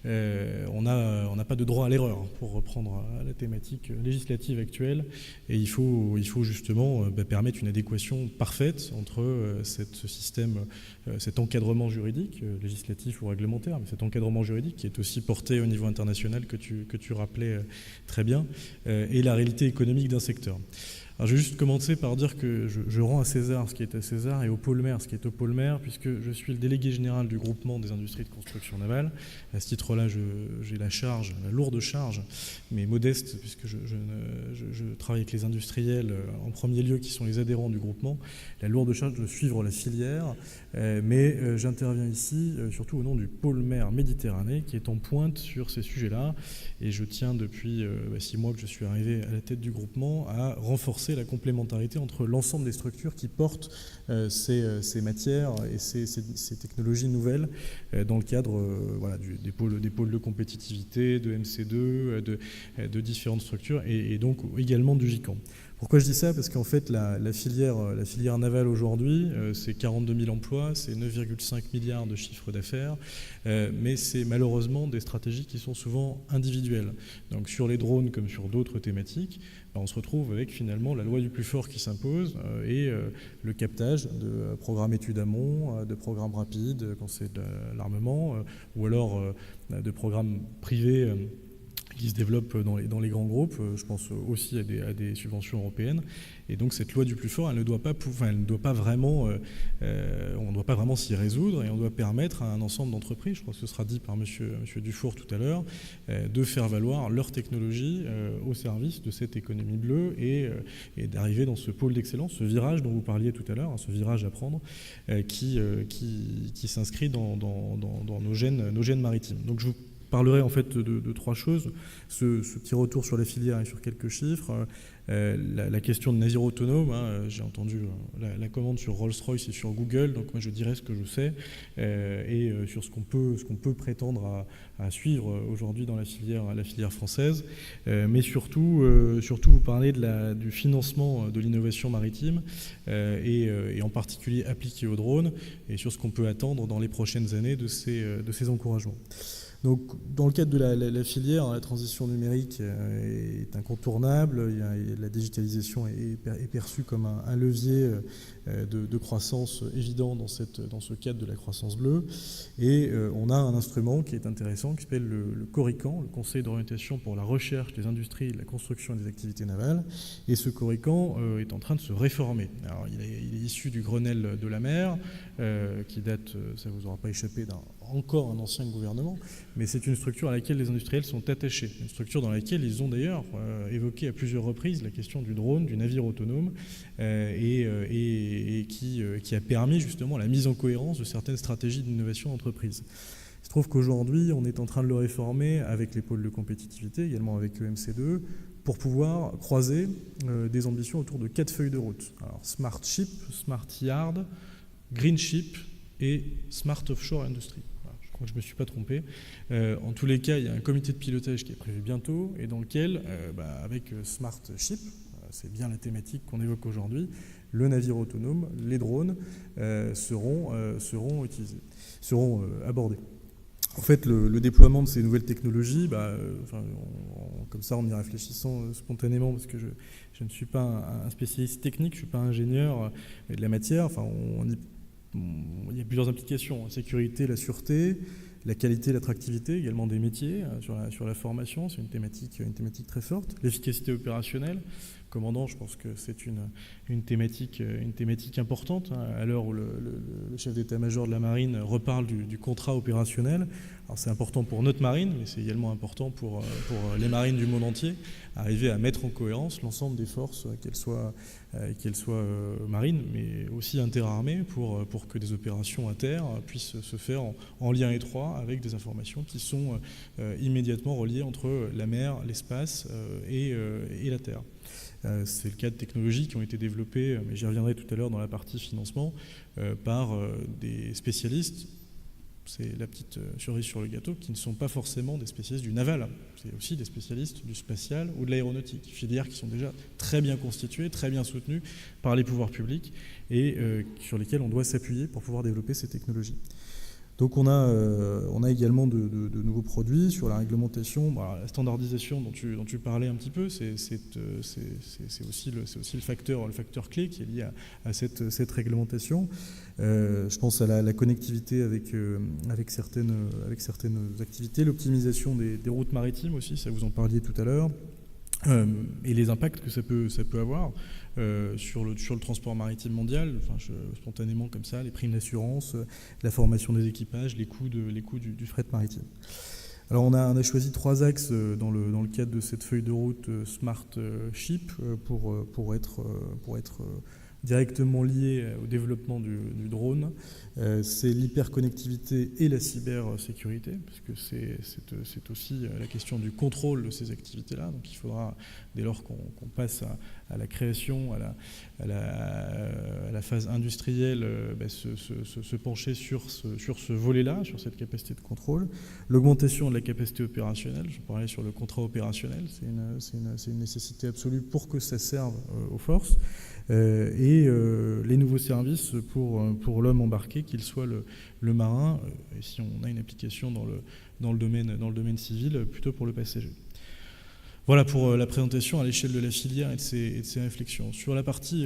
On n'a pas de droit à l'erreur, pour reprendre la thématique législative actuelle, et il faut justement permettre une adéquation parfaite entre ce système, cet encadrement juridique, législatif ou réglementaire, mais cet encadrement juridique qui est aussi porté au niveau international que tu rappelais très bien, et la réalité économique d'un secteur. Alors, je vais juste commencer par dire que je rends à César ce qui est à César et au Polmer ce qui est au Polmer, puisque je suis le délégué général du groupement des industries de construction navale. À ce titre-là, j'ai la lourde charge, mais modeste, puisque je travaille avec les industriels en premier lieu, qui sont les adhérents du groupement, la lourde charge de suivre la filière, mais j'interviens ici surtout au nom du Polmer Méditerranée, qui est en pointe sur ces sujets-là, et je tiens depuis 6 mois que je suis arrivé à la tête du groupement à renforcer la complémentarité entre l'ensemble des structures qui portent ces matières et ces technologies nouvelles dans le cadre des pôles de compétitivité, de MC2, de différentes structures et donc également du GICAN. Pourquoi je dis ça ? Parce qu'en fait, la filière navale aujourd'hui, c'est 42 000 emplois, c'est 9,5 milliards de chiffre d'affaires, mais c'est malheureusement des stratégies qui sont souvent individuelles. Donc sur les drones comme sur d'autres thématiques, on se retrouve avec finalement la loi du plus fort qui s'impose et le captage de programmes études amont, de programmes rapides quand c'est de l'armement, ou alors de programmes privés qui se développent dans les grands groupes. Je pense aussi à des subventions européennes. Et donc cette loi du plus fort, elle ne doit pas vraiment, on ne doit pas vraiment s'y résoudre, et on doit permettre à un ensemble d'entreprises, je crois que ce sera dit par monsieur Dufour tout à l'heure, de faire valoir leur technologie au service de cette économie bleue et d'arriver dans ce pôle d'excellence, ce virage dont vous parliez tout à l'heure, ce virage à prendre qui s'inscrit dans nos gènes maritimes. Donc je vous parlerai en fait de trois choses, ce petit retour sur la filière et sur quelques chiffres, la question de navires autonomes, j'ai entendu la commande sur Rolls-Royce et sur Google, donc moi je dirais ce que je sais, et sur ce qu'on peut prétendre à suivre aujourd'hui dans la filière française, mais surtout vous parler du financement de l'innovation maritime, et en particulier appliqué aux drones, et sur ce qu'on peut attendre dans les prochaines années de ces encouragements. Donc, dans le cadre de la filière, la transition numérique est incontournable. La digitalisation est perçue comme un levier de croissance évident dans ce cadre de la croissance bleue. Et on a un instrument qui est intéressant, qui s'appelle le CORICAN, le Conseil d'orientation pour la recherche des industries, de la construction et des activités navales. Et ce CORICAN est en train de se réformer. Alors, il est issu du Grenelle de la mer, qui date, ça ne vous aura pas échappé, encore un ancien gouvernement, mais c'est une structure à laquelle les industriels sont attachés, une structure dans laquelle ils ont d'ailleurs évoqué à plusieurs reprises la question du drone, du navire autonome, et qui a permis justement la mise en cohérence de certaines stratégies d'innovation d'entreprise. Il se trouve qu'aujourd'hui, on est en train de le réformer avec les pôles de compétitivité, également avec EMC2, pour pouvoir croiser des ambitions autour de 4 feuilles de route. Alors, Smart Ship, Smart Yard, Green Ship et Smart Offshore Industry. Je crois que je ne me suis pas trompé. En tous les cas, il y a un comité de pilotage qui est prévu bientôt et dans lequel, avec Smart Ship, c'est bien la thématique qu'on évoque aujourd'hui, le navire autonome, les drones seront abordés. En fait, le déploiement de ces nouvelles technologies, comme ça en y réfléchissant spontanément, parce que je ne suis pas un spécialiste technique, je ne suis pas ingénieur de la matière, il y a plusieurs implications, la sécurité, la sûreté, la qualité, l'attractivité également des métiers, sur la formation, c'est une thématique très forte, l'efficacité opérationnelle. Commandant, je pense que c'est une thématique importante, à l'heure où le chef d'état-major de la marine reparle du contrat opérationnel. Alors c'est important pour notre marine, mais c'est également important pour les marines du monde entier, arriver à mettre en cohérence l'ensemble des forces, qu'elles soient marines, mais aussi interarmées, pour que des opérations à terre puissent se faire en lien étroit avec des informations qui sont immédiatement reliées entre la mer, l'espace et la terre. C'est le cas de technologies qui ont été développées, mais j'y reviendrai tout à l'heure dans la partie financement, par des spécialistes, c'est la petite cerise sur le gâteau, qui ne sont pas forcément des spécialistes du naval, c'est aussi des spécialistes du spatial ou de l'aéronautique, filières qui sont déjà très bien constituées, très bien soutenues par les pouvoirs publics et sur lesquelles on doit s'appuyer pour pouvoir développer ces technologies. Donc on a également de nouveaux produits sur la réglementation, la standardisation dont tu parlais un petit peu, c'est aussi le facteur clé qui est lié à cette réglementation. Je pense à la connectivité avec certaines activités, l'optimisation des routes maritimes aussi, ça vous en parliez tout à l'heure, et les impacts que ça peut avoir. Sur le transport maritime mondial, spontanément comme ça, les primes d'assurance, la formation des équipages, les coûts du fret maritime. Alors on a choisi 3 axes dans le cadre de cette feuille de route Smart Ship pour être directement lié au développement du drone. C'est l'hyperconnectivité et la cybersécurité, puisque c'est aussi la question du contrôle de ces activités-là. Donc il faudra, dès lors qu'on passe à la création, à la phase industrielle, se pencher sur ce volet-là, sur cette capacité de contrôle. L'augmentation de la capacité opérationnelle, je parlais sur le contrat opérationnel, c'est une nécessité absolue pour que ça serve aux forces. Et les nouveaux services pour l'homme embarqué, qu'il soit le marin, et si on a une application dans le domaine civil, plutôt pour le passager. Voilà pour la présentation à l'échelle de la filière et de ses réflexions. Sur la partie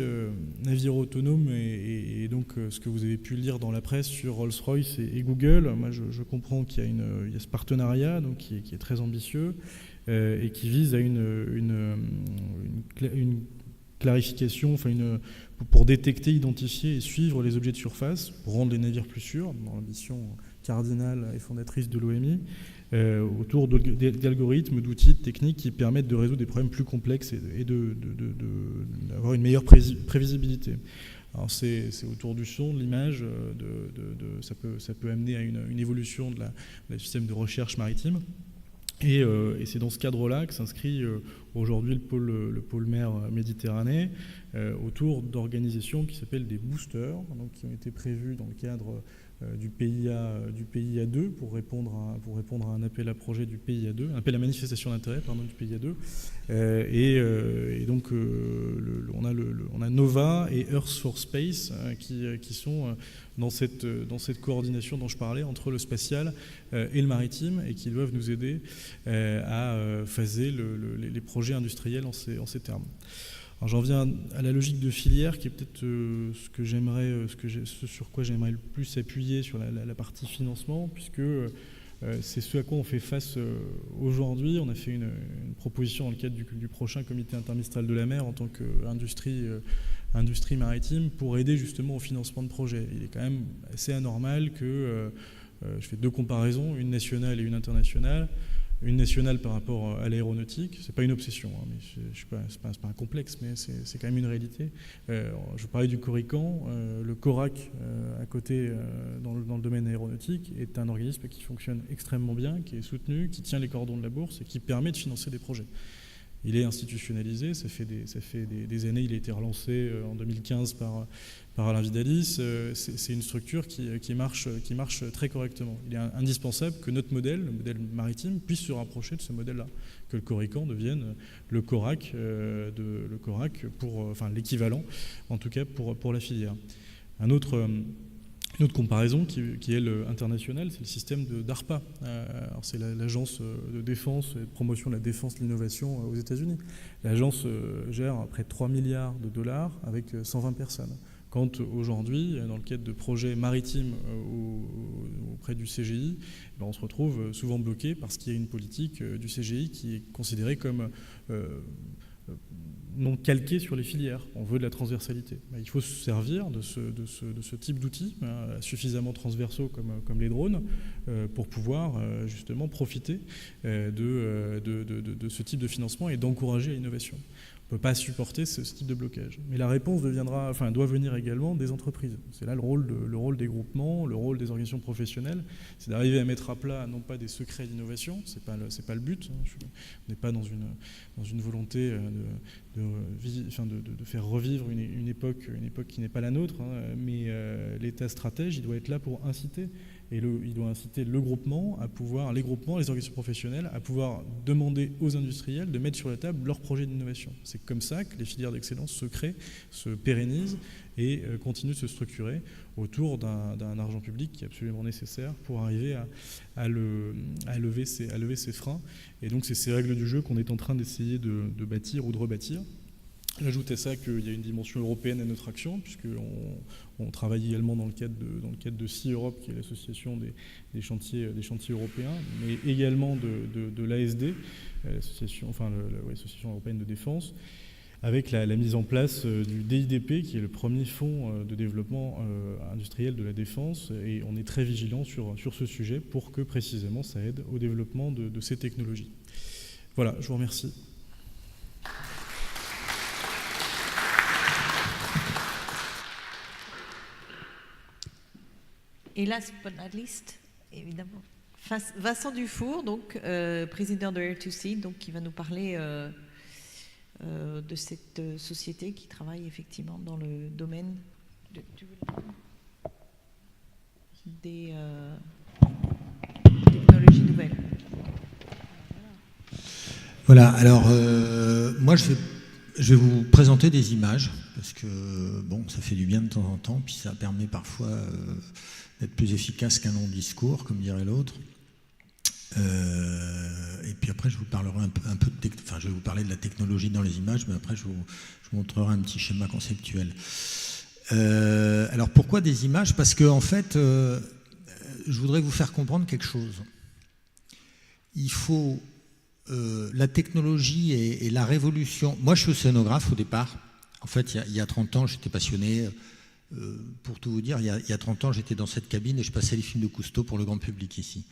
navire autonome et donc ce que vous avez pu lire dans la presse sur Rolls-Royce et Google, moi je comprends qu'il y a ce partenariat donc qui est très ambitieux. et qui vise à une clarification, pour détecter, identifier et suivre les objets de surface, pour rendre les navires plus sûrs, dans l'ambition cardinale et fondatrice de l'OMI, autour d'algorithmes, d'outils, de techniques qui permettent de résoudre des problèmes plus complexes et d'avoir une meilleure prévisibilité. Alors c'est autour du son, de l'image, ça peut amener à une évolution du système de recherche maritime. Et c'est dans ce cadre-là que s'inscrit aujourd'hui le pôle mer Méditerranée autour d'organisations qui s'appellent des boosters, donc qui ont été prévues dans le cadre du PIA 2 pour répondre à un appel à projet du PIA 2, un appel à manifestation d'intérêt du PIA 2. Et donc on a Nova et Earth for Space qui sont dans cette coordination dont je parlais entre le spatial et le maritime et qui doivent nous aider à phaser les projets industriels en ces termes. Alors j'en viens à la logique de filière qui est peut-être ce sur quoi j'aimerais le plus appuyer sur la partie financement, puisque c'est ce à quoi on fait face aujourd'hui. On a fait une proposition dans le cadre du prochain comité interministériel de la mer en tant qu'industrie maritime pour aider justement au financement de projets. Il est quand même assez anormal que, je fais deux comparaisons, une nationale et une internationale. Une nationale par rapport à l'aéronautique, c'est pas une obsession, hein, mais c'est pas un complexe, mais c'est quand même une réalité. Je parlais du Corican, le CORAC à côté dans le domaine aéronautique est un organisme qui fonctionne extrêmement bien, qui est soutenu, qui tient les cordons de la bourse et qui permet de financer des projets. Il est institutionnalisé, ça fait des années, il a été relancé en 2015 par Alain Vidalis. C'est une structure qui marche très correctement. Il est indispensable que notre modèle, le modèle maritime, puisse se rapprocher de ce modèle-là, que le Corican devienne le CORAC, l'équivalent, en tout cas pour la filière. Une autre comparaison qui est internationale, c'est le système d'ARPA. Alors c'est l'agence de défense et de promotion de la défense et de l'innovation aux États-Unis. L'agence gère près de 3 milliards de dollars avec 120 personnes. Quand aujourd'hui, dans le cadre de projets maritimes auprès du CGI, on se retrouve souvent bloqué parce qu'il y a une politique du CGI qui est considérée comme non calqué sur les filières. On veut de la transversalité. Il faut se servir de ce type d'outils suffisamment transversaux comme les drones pour pouvoir justement profiter de ce type de financement et d'encourager l'innovation. On ne peut pas supporter ce type de blocage. Mais la réponse doit venir également des entreprises. C'est là le rôle des groupements, le rôle des organisations professionnelles, c'est d'arriver à mettre à plat non pas des secrets d'innovation, c'est pas le but. On n'est pas dans une volonté de faire revivre une époque qui n'est pas la nôtre, mais l'État stratège, il doit être là pour inciter. Et il doit inciter les groupements, les organisations professionnelles à pouvoir demander aux industriels de mettre sur la table leurs projets d'innovation. C'est comme ça que les filières d'excellence se créent, se pérennisent et continuent de se structurer autour d'un argent public qui est absolument nécessaire pour arriver à lever ces freins. Et donc c'est ces règles du jeu qu'on est en train d'essayer de bâtir ou de rebâtir. J'ajoute à ça qu'il y a une dimension européenne à notre action, puisqu'on travaille également dans le cadre de CIE Europe, qui est l'association des chantiers européens, mais également de l'ASD, l'association européenne de défense, avec la mise en place du DIDP, qui est le premier fonds de développement industriel de la défense, et on est très vigilant sur ce sujet pour que précisément ça aide au développement de ces technologies. Voilà, je vous remercie. Et last but not least, évidemment, Vincent Dufour, donc président de Air2Sea, donc qui va nous parler de cette société qui travaille effectivement dans le domaine des technologies nouvelles. Voilà. Alors moi je vais vous présenter des images parce que ça fait du bien de temps en temps, puis ça permet parfois d'être plus efficace qu'un long discours, comme dirait l'autre. Et puis après, je vous parlerai je vais vous parler de la technologie dans les images, mais après, je vous montrerai un petit schéma conceptuel. Alors, pourquoi des images ? Parce que, en fait, je voudrais vous faire comprendre quelque chose. Il faut la technologie et la révolution... Moi, je suis océanographe au départ. En fait, il y a 30 ans, j'étais passionné. Pour tout vous dire, il y a 30 ans, j'étais dans cette cabine et je passais les films de Cousteau pour le grand public ici.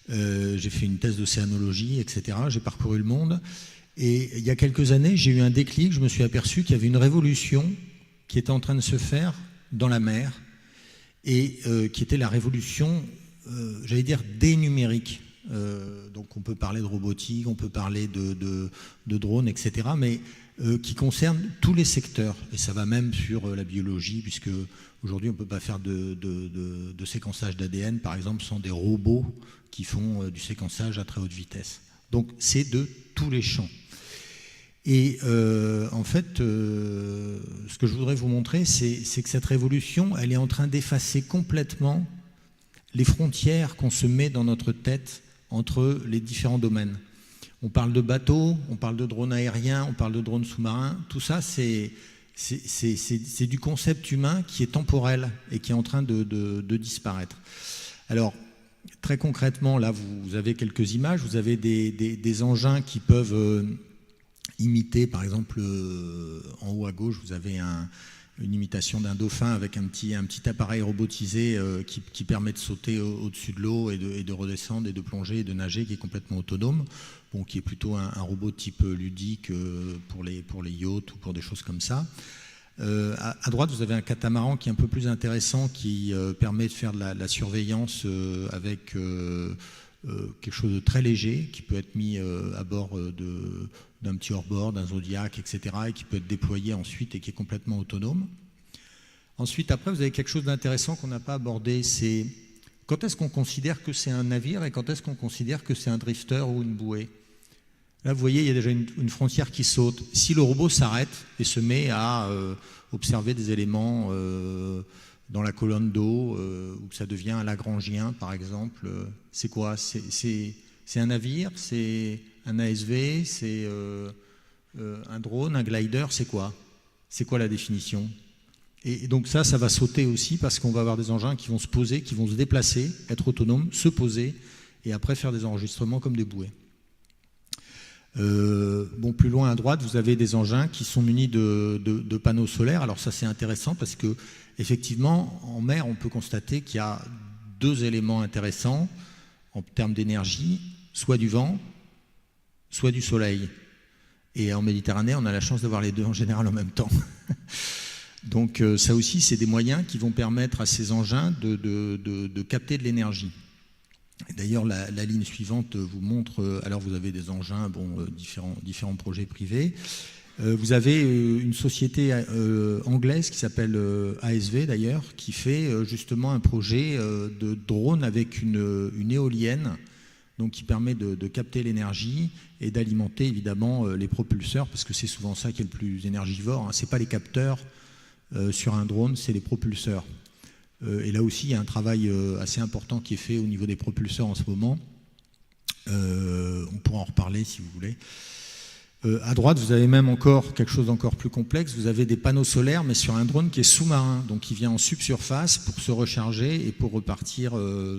J'ai fait une thèse d'océanologie, etc. J'ai parcouru le monde. Et il y a quelques années, j'ai eu un déclic. Je me suis aperçu qu'il y avait une révolution qui était en train de se faire dans la mer et qui était la révolution, j'allais dire, des numériques. Donc on peut parler de robotique, on peut parler de drones, etc. Mais qui concerne tous les secteurs. Et ça va même sur la biologie, puisque aujourd'hui on ne peut pas faire de séquençage d'ADN, par exemple, sans des robots qui font du séquençage à très haute vitesse. Donc c'est de tous les champs. Et en fait, ce que je voudrais vous montrer, c'est que cette révolution, elle est en train d'effacer complètement les frontières qu'on se met dans notre tête entre les différents domaines. On parle de bateaux, on parle de drones aériens, on parle de drones sous-marins. Tout ça, c'est du concept humain qui est temporel et qui est en train de disparaître. Alors, très concrètement, là, vous avez quelques images. Vous avez des engins qui peuvent imiter, par exemple, en haut à gauche, vous avez une imitation d'un dauphin avec un petit appareil robotisé qui permet de sauter au-dessus de l'eau et de redescendre et de plonger et de nager, qui est complètement autonome, bon, qui est plutôt un robot type ludique pour les yachts ou pour des choses comme ça. À droite, vous avez un catamaran qui est un peu plus intéressant, qui permet de faire de la surveillance avec quelque chose de très léger, qui peut être mis à bord d'un petit hors-bord, d'un Zodiac, etc., et qui peut être déployé ensuite et qui est complètement autonome. Ensuite, après, vous avez quelque chose d'intéressant qu'on n'a pas abordé, c'est quand est-ce qu'on considère que c'est un navire et quand est-ce qu'on considère que c'est un drifter ou une bouée. Là, vous voyez, il y a déjà une frontière qui saute. Si le robot s'arrête et se met à observer des éléments dans la colonne d'eau, ou que ça devient un Lagrangien, par exemple, c'est quoi? C'est un navire? C'est un ASV? C'est un drone? Un glider? C'est quoi? C'est quoi la définition? Et donc ça va sauter aussi parce qu'on va avoir des engins qui vont se poser, qui vont se déplacer, être autonomes, se poser, et après faire des enregistrements comme des bouées. Bon, plus loin à droite, vous avez des engins qui sont munis de panneaux solaires. Alors ça, c'est intéressant parce que effectivement, en mer, on peut constater qu'il y a deux éléments intéressants en termes d'énergie, soit du vent, soit du soleil. Et en Méditerranée, on a la chance d'avoir les deux en général en même temps. Donc ça aussi, c'est des moyens qui vont permettre à ces engins de capter de l'énergie. D'ailleurs, la ligne suivante vous montre, alors vous avez des engins, différents projets privés. Vous avez une société anglaise qui s'appelle ASV d'ailleurs, qui fait justement un projet de drone avec une éolienne, donc qui permet de capter l'énergie et d'alimenter évidemment les propulseurs, parce que c'est souvent ça qui est le plus énergivore. Ce n'est pas les capteurs sur un drone, c'est les propulseurs. Et là aussi, il y a un travail assez important qui est fait au niveau des propulseurs en ce moment. On pourra en reparler si vous voulez. À droite, vous avez même encore quelque chose d'encore plus complexe. Vous avez des panneaux solaires, mais sur un drone qui est sous-marin, donc qui vient en subsurface pour se recharger et pour repartir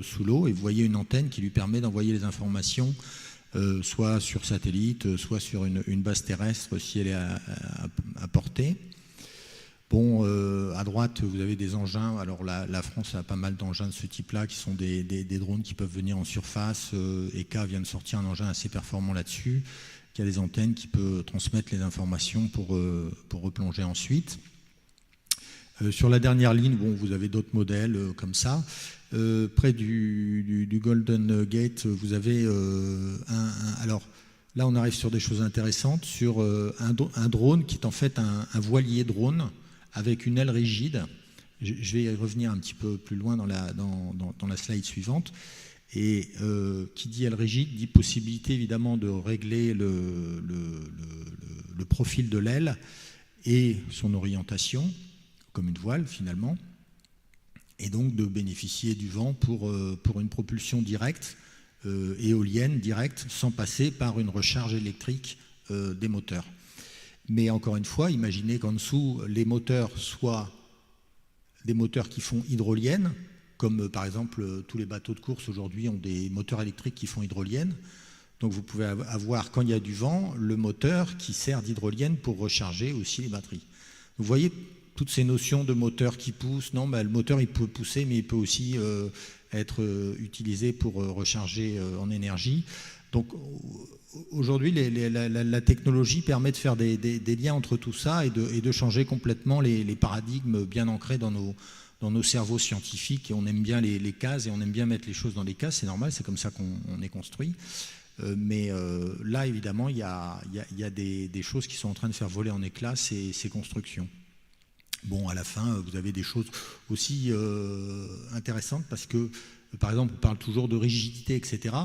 sous l'eau. Et vous voyez une antenne qui lui permet d'envoyer les informations, soit sur satellite, soit sur une base terrestre si elle est à portée. Bon, à droite, vous avez des engins. Alors la France a pas mal d'engins de ce type-là, qui sont des drones qui peuvent venir en surface. ECA vient de sortir un engin assez performant là-dessus, qui a des antennes qui peut transmettre les informations pour replonger ensuite. Sur la dernière ligne, vous avez d'autres modèles comme ça. Près du Golden Gate, vous avez alors là, on arrive sur des choses intéressantes, sur un drone qui est en fait un voilier drone avec une aile rigide. Je vais y revenir un petit peu plus loin dans la slide suivante. Et qui dit aile rigide dit possibilité évidemment de régler le profil de l'aile et son orientation, comme une voile finalement, et donc de bénéficier du vent pour une propulsion directe, éolienne directe, sans passer par une recharge électrique des moteurs. Mais encore une fois, imaginez qu'en dessous, les moteurs soient des moteurs qui font hydrolienne, comme par exemple tous les bateaux de course aujourd'hui ont des moteurs électriques qui font hydrolienne. Donc vous pouvez avoir, quand il y a du vent, le moteur qui sert d'hydrolienne pour recharger aussi les batteries. Vous voyez toutes ces notions de moteur qui pousse. Non, le moteur il peut pousser, mais il peut aussi être utilisé pour recharger en énergie. Donc aujourd'hui, la technologie permet de faire des liens entre tout ça et de changer complètement les paradigmes bien ancrés dans nos cerveaux scientifiques. Et on aime bien les cases et on aime bien mettre les choses dans les cases. C'est normal, c'est comme ça qu'on est construit. Mais là, évidemment, il y a des choses qui sont en train de faire voler en éclats ces constructions. Bon, à la fin, vous avez des choses aussi intéressantes parce que, par exemple, on parle toujours de rigidité, etc.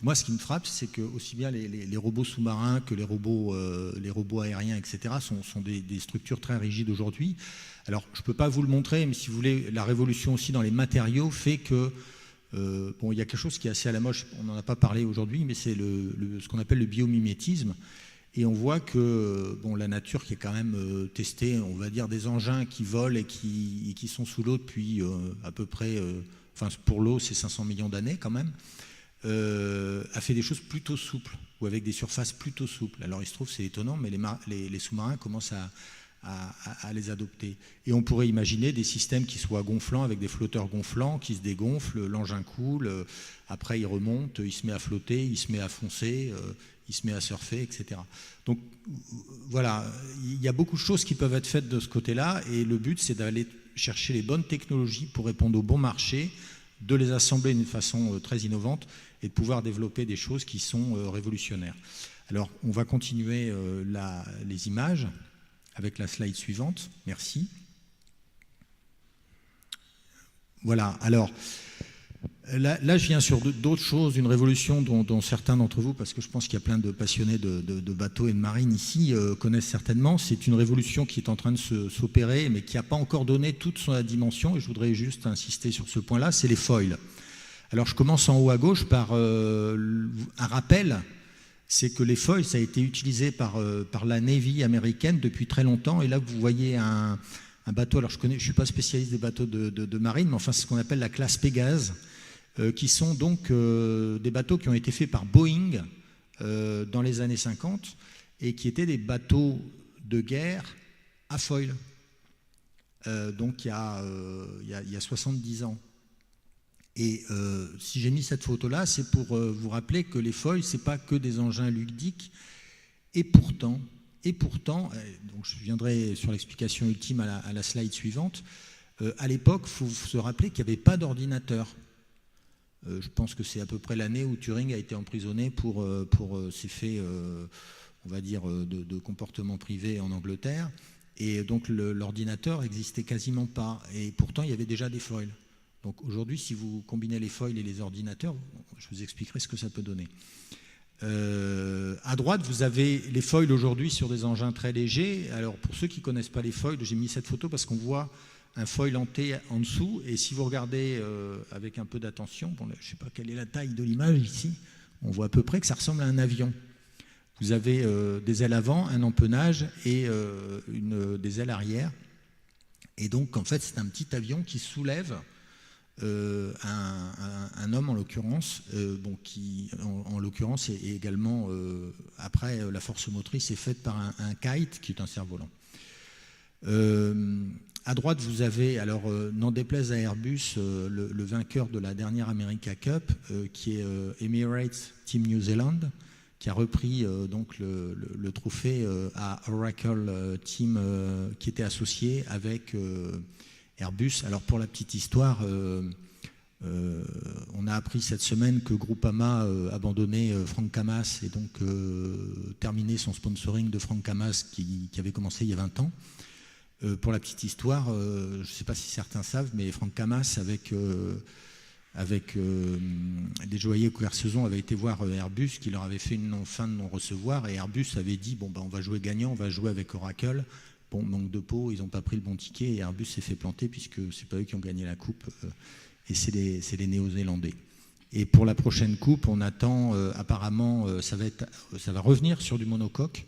Moi, ce qui me frappe, c'est que aussi bien les robots sous-marins que les robots aériens, etc., sont des structures très rigides aujourd'hui. Alors, je ne peux pas vous le montrer, mais si vous voulez, la révolution aussi dans les matériaux fait que bon, il y a quelque chose qui est assez à la mode, on n'en a pas parlé aujourd'hui, mais c'est ce qu'on appelle le biomimétisme. Et on voit que bon, la nature qui est quand même testée, on va dire des engins qui volent et qui sont sous l'eau depuis à peu près, enfin pour l'eau c'est 500 millions d'années quand même, a fait des choses plutôt souples ou avec des surfaces plutôt souples. Alors il se trouve, c'est étonnant, mais les sous-marins commencent à les adopter. Et on pourrait imaginer des systèmes qui soient gonflants, avec des flotteurs gonflants qui se dégonflent, l'engin coule, après il remonte, il se met à flotter, il se met à foncer, il se met à surfer, etc. Donc voilà, il y a beaucoup de choses qui peuvent être faites de ce côté-là, et le but c'est d'aller chercher les bonnes technologies pour répondre au bon marché, de les assembler d'une façon très innovante et de pouvoir développer des choses qui sont révolutionnaires. Alors on va continuer les images avec la slide suivante. Merci. Voilà, alors là je viens sur d'autres choses, une révolution dont certains d'entre vous, parce que je pense qu'il y a plein de passionnés de bateaux et de marine ici, connaissent certainement. C'est une révolution qui est en train de s'opérer, mais qui n'a pas encore donné toute sa dimension, et je voudrais juste insister sur ce point-là, c'est les foils. Alors je commence en haut à gauche par un rappel. C'est que les foils, ça a été utilisé par la Navy américaine depuis très longtemps. Et là, vous voyez un bateau, alors je ne suis pas spécialiste des bateaux de marine, mais enfin, c'est ce qu'on appelle la classe Pégase, qui sont donc des bateaux qui ont été faits par Boeing dans les années 50 et qui étaient des bateaux de guerre à foils. Donc, il y a 70 ans. Et si j'ai mis cette photo-là, c'est pour vous rappeler que les foils, ce n'est pas que des engins ludiques. Et pourtant, donc je viendrai sur l'explication ultime à la slide suivante, à l'époque, il faut se rappeler qu'il n'y avait pas d'ordinateur. Je pense que c'est à peu près l'année où Turing a été emprisonné pour ses faits, on va dire, de comportement privé en Angleterre. Et donc l'ordinateur n'existait quasiment pas. Et pourtant, il y avait déjà des foils. Donc aujourd'hui, si vous combinez les foils et les ordinateurs, je vous expliquerai ce que ça peut donner. À droite, vous avez les foils aujourd'hui sur des engins très légers. Alors pour ceux qui ne connaissent pas les foils, j'ai mis cette photo parce qu'on voit un foil en T en dessous. Et si vous regardez avec un peu d'attention, bon, je ne sais pas quelle est la taille de l'image ici, on voit à peu près que ça ressemble à un avion. Vous avez des ailes avant, un empennage et des ailes arrière. Et donc en fait, c'est un petit avion qui soulève un homme en l'occurrence, qui en l'occurrence est également après la force motrice est faite par un kite qui est un cerf-volant. À droite vous avez, alors n'en déplaise à Airbus, le vainqueur de la dernière America Cup qui est Emirates Team New Zealand, qui a repris donc le trophée à Oracle Team qui était associé avec Airbus. Alors pour la petite histoire, on a appris cette semaine que Groupama abandonnait Franck Camas et donc terminé son sponsoring de Franck Camas qui avait commencé il y a 20 ans. Pour la petite histoire, je ne sais pas si certains savent, mais Franck Camas avec des joailliers Couversaison avait été voir Airbus qui leur avait fait une fin de non-recevoir et Airbus avait dit bon, on va jouer gagnant, on va jouer avec Oracle. Bon, manque de peau, ils n'ont pas pris le bon ticket et Airbus s'est fait planter puisque ce n'est pas eux qui ont gagné la coupe et c'est les Néo-Zélandais. Et pour la prochaine coupe, on attend apparemment, ça va revenir sur du monocoque.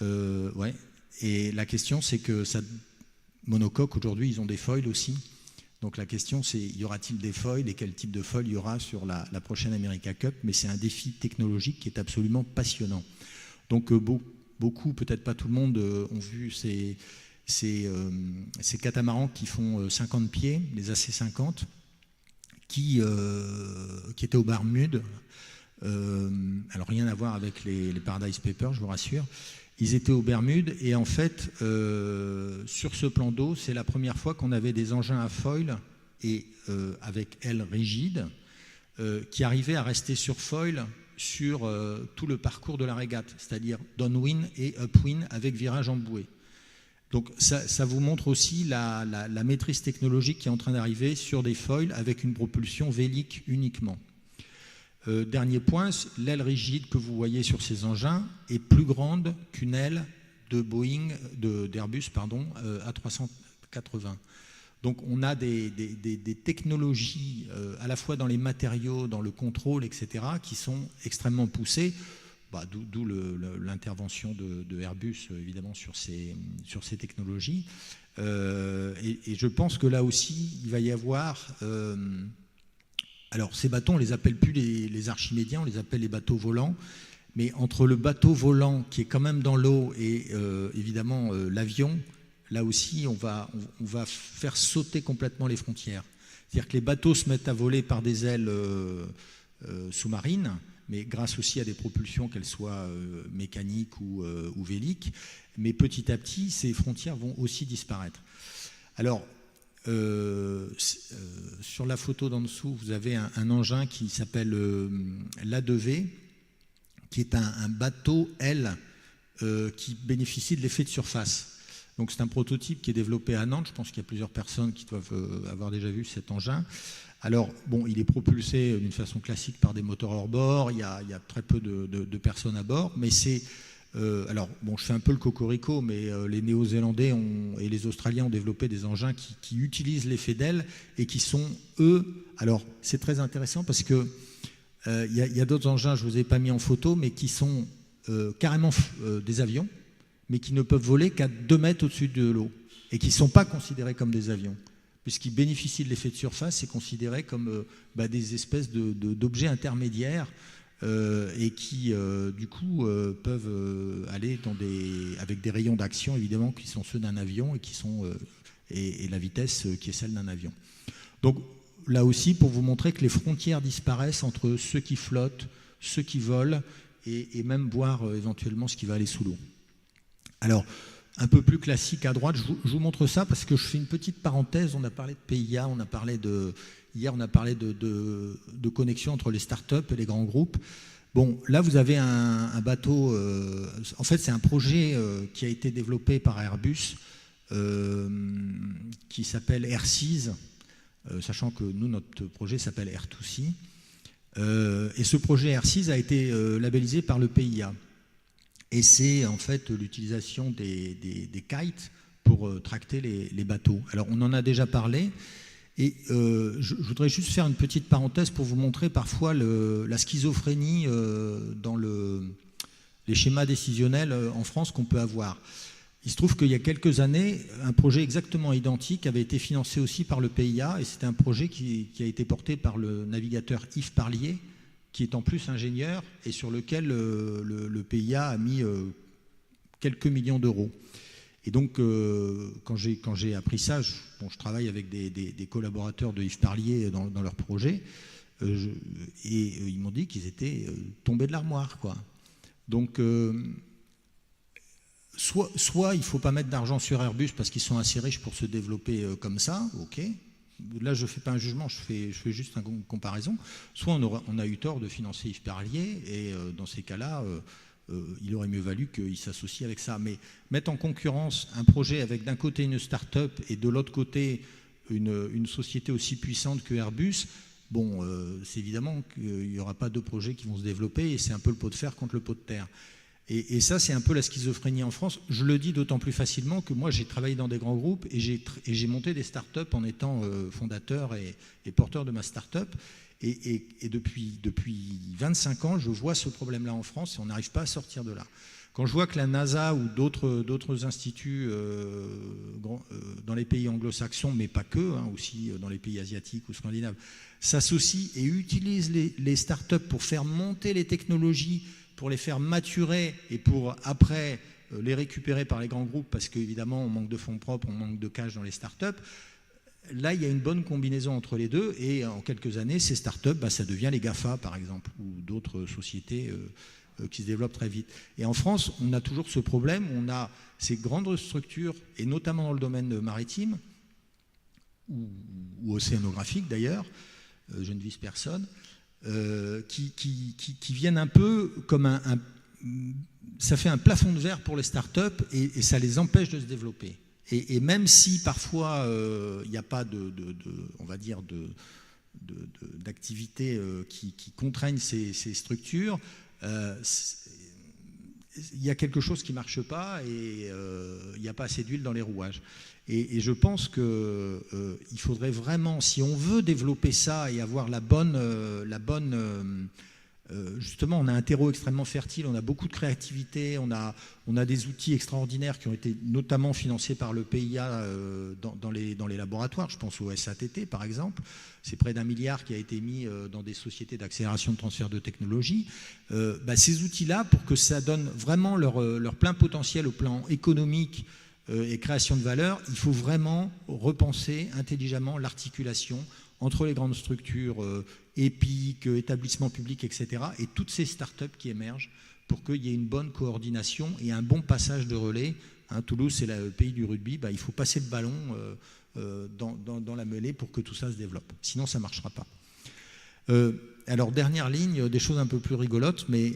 Ouais. Et la question, c'est que monocoque, aujourd'hui, ils ont des foils aussi. Donc la question, c'est y aura-t-il des foils et quel type de foils il y aura sur la prochaine America Cup, mais c'est un défi technologique qui est absolument passionnant. Donc beaucoup, peut-être pas tout le monde, ont vu ces catamarans qui font 50 pieds, les AC50, qui étaient aux Bermudes. Alors rien à voir avec les Paradise Papers, je vous rassure. Ils étaient aux Bermudes et en fait, sur ce plan d'eau, c'est la première fois qu'on avait des engins à foil et avec ailes rigides qui arrivaient à rester sur foil sur tout le parcours de la régate, c'est-à-dire downwind et upwind avec virage en bouée. Donc ça vous montre aussi la maîtrise technologique qui est en train d'arriver sur des foils avec une propulsion vélique uniquement. Dernier point, l'aile rigide que vous voyez sur ces engins est plus grande qu'une aile de d'Airbus A380. Donc on a des technologies à la fois dans les matériaux, dans le contrôle, etc., qui sont extrêmement poussées, d'où l'intervention de Airbus évidemment sur ces technologies. Et je pense que là aussi, il va y avoir... Alors ces bateaux, on ne les appelle plus les archimédiens, on les appelle les bateaux volants. Mais entre le bateau volant qui est quand même dans l'eau et évidemment l'avion, là aussi on va faire sauter complètement les frontières. C'est-à-dire que les bateaux se mettent à voler par des ailes sous-marines, mais grâce aussi à des propulsions, qu'elles soient mécaniques ou véliques. Mais petit à petit, ces frontières vont aussi disparaître. Alors, sur la photo d'en dessous, vous avez un engin qui s'appelle l'A2V, qui est un bateau L qui bénéficie de l'effet de surface. Donc c'est un prototype qui est développé à Nantes. Je pense qu'il y a plusieurs personnes qui doivent avoir déjà vu cet engin. Alors bon, il est propulsé d'une façon classique par des moteurs hors bord. Il y a très peu de personnes à bord, mais c'est alors, bon, je fais un peu le cocorico, mais les Néo-Zélandais et les Australiens ont développé des engins qui utilisent l'effet d'aile et qui sont, eux... Alors, c'est très intéressant parce que y a d'autres engins, je ne vous ai pas mis en photo, mais qui sont carrément des avions, mais qui ne peuvent voler qu'à 2 mètres au-dessus de l'eau et qui ne sont pas considérés comme des avions, puisqu'ils bénéficient de l'effet de surface, c'est considéré comme des espèces d'objets intermédiaires et qui, du coup, peuvent aller avec des rayons d'action, évidemment, qui sont ceux d'un avion et qui sont et la vitesse qui est celle d'un avion. Donc, là aussi, pour vous montrer que les frontières disparaissent entre ceux qui flottent, ceux qui volent, et même voir éventuellement ce qui va aller sous l'eau. Alors, un peu plus classique à droite, je vous montre ça parce que je fais une petite parenthèse. On a parlé de PIA, hier on a parlé de connexion entre les startups et les grands groupes. Bon, là vous avez un bateau, en fait c'est un projet qui a été développé par Airbus qui s'appelle Air6, sachant que nous notre projet s'appelle Air2C. Et ce projet Air6 a été labellisé par le PIA. Et c'est en fait l'utilisation des kites pour tracter les bateaux. Alors on en a déjà parlé, et je voudrais juste faire une petite parenthèse pour vous montrer parfois la schizophrénie dans les schémas décisionnels en France qu'on peut avoir. Il se trouve qu'il y a quelques années, un projet exactement identique avait été financé aussi par le PIA, et c'était un projet qui a été porté par le navigateur Yves Parlier, qui est en plus ingénieur et sur lequel le PIA a mis quelques millions d'euros. Et donc, quand j'ai appris ça, je travaille avec des collaborateurs de Yves Parlier dans leur projet, et ils m'ont dit qu'ils étaient tombés de l'armoire, quoi. Donc, soit il ne faut pas mettre d'argent sur Airbus parce qu'ils sont assez riches pour se développer comme ça, ok. Là, je ne fais pas un jugement, je fais juste une comparaison. Soit on a eu tort de financer Yves Parlier, et dans ces cas-là, il aurait mieux valu qu'il s'associe avec ça. Mais mettre en concurrence un projet avec d'un côté une start-up et de l'autre côté une société aussi puissante que Airbus, bon, c'est évidemment qu'il n'y aura pas 2 projets qui vont se développer, et c'est un peu le pot de fer contre le pot de terre. Et ça, c'est un peu la schizophrénie en France. Je le dis d'autant plus facilement que moi, j'ai travaillé dans des grands groupes et j'ai monté des startups en étant fondateur et porteur de ma startup. Et depuis 25 ans, je vois ce problème-là en France et on n'arrive pas à sortir de là. Quand je vois que la NASA ou d'autres instituts dans les pays anglo-saxons, mais pas que, aussi dans les pays asiatiques ou scandinaves, s'associent et utilisent les startups pour faire monter les technologies, pour les faire maturer et pour après les récupérer par les grands groupes, parce qu'évidemment on manque de fonds propres, on manque de cash dans les startups. Là, il y a une bonne combinaison entre les deux, et en quelques années, ces startups, ça devient les GAFA, par exemple, ou d'autres sociétés qui se développent très vite. Et en France, on a toujours ce problème, on a ces grandes structures, et notamment dans le domaine maritime, ou océanographique d'ailleurs, je ne vise personne, qui viennent un peu comme ça fait un plafond de verre pour les startups, et ça les empêche de se développer. Et même si parfois il n'y a pas on va dire d'activités qui contraignent ces structures, il y a quelque chose qui ne marche pas, et il n'y a pas assez d'huile dans les rouages. Et je pense qu'il faudrait vraiment, si on veut développer ça et avoir la bonne justement, on a un terreau extrêmement fertile, on a beaucoup de créativité, on a des outils extraordinaires qui ont été notamment financés par le PIA dans les laboratoires. Je pense au SATT, par exemple. C'est près d'1 milliard qui a été mis dans des sociétés d'accélération de transfert de technologie. Ces outils-là, pour que ça donne vraiment leur plein potentiel au plan économique et création de valeur, il faut vraiment repenser intelligemment l'articulation entre les grandes structures EPIC, établissements publics, etc., et toutes ces startups qui émergent, pour qu'il y ait une bonne coordination et un bon passage de relais. Toulouse, c'est le pays du rugby, il faut passer le ballon dans la mêlée pour que tout ça se développe. Sinon, ça ne marchera pas. Alors, dernière ligne, des choses un peu plus rigolotes, mais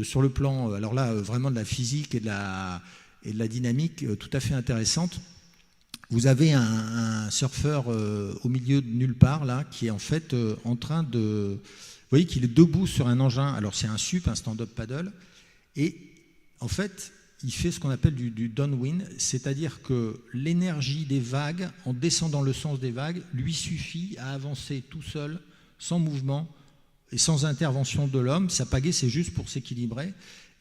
sur le plan, alors là, vraiment de la physique et de la dynamique tout à fait intéressante. Vous avez un surfeur au milieu de nulle part, là, qui est en fait en train de... Vous voyez qu'il est debout sur un engin, alors c'est un SUP, un stand-up paddle, et en fait, il fait ce qu'on appelle du downwind, c'est-à-dire que l'énergie des vagues, en descendant le sens des vagues, lui suffit à avancer tout seul, sans mouvement et sans intervention de l'homme. Sa pagaie, c'est juste pour s'équilibrer.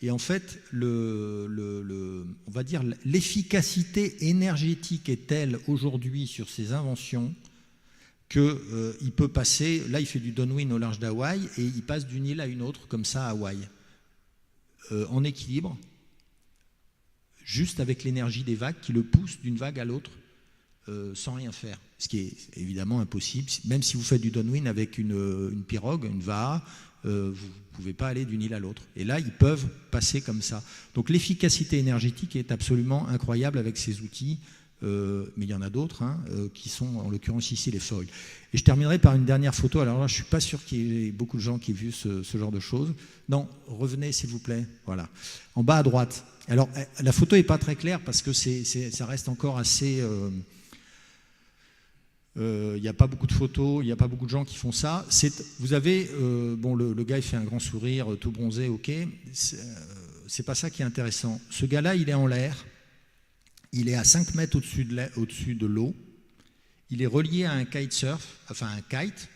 Et en fait, on va dire l'efficacité énergétique est telle aujourd'hui sur ces inventions qu'il peut passer, là il fait du downwind au large d'Hawaï, et il passe d'une île à une autre, comme ça à Hawaï, en équilibre, juste avec l'énergie des vagues qui le poussent d'une vague à l'autre sans rien faire. Ce qui est évidemment impossible, même si vous faites du downwind avec une pirogue, une vaha, vous ne pouvez pas aller d'une île à l'autre. Et là, ils peuvent passer comme ça. Donc l'efficacité énergétique est absolument incroyable avec ces outils, mais il y en a d'autres qui sont, en l'occurrence ici, les foils. Et je terminerai par une dernière photo. Alors là, je ne suis pas sûr qu'il y ait beaucoup de gens qui aient vu ce genre de choses. Non, revenez s'il vous plaît. Voilà. En bas à droite. Alors, la photo n'est pas très claire parce que ça reste encore assez... Il n'y a pas beaucoup de photos, il n'y a pas beaucoup de gens qui font ça. Vous avez, le gars il fait un grand sourire, tout bronzé, ok. C'est pas ça qui est intéressant. Ce gars-là, il est en l'air, il est à 5 mètres au-dessus de l'eau, il est relié à un kitesurf, enfin un kite,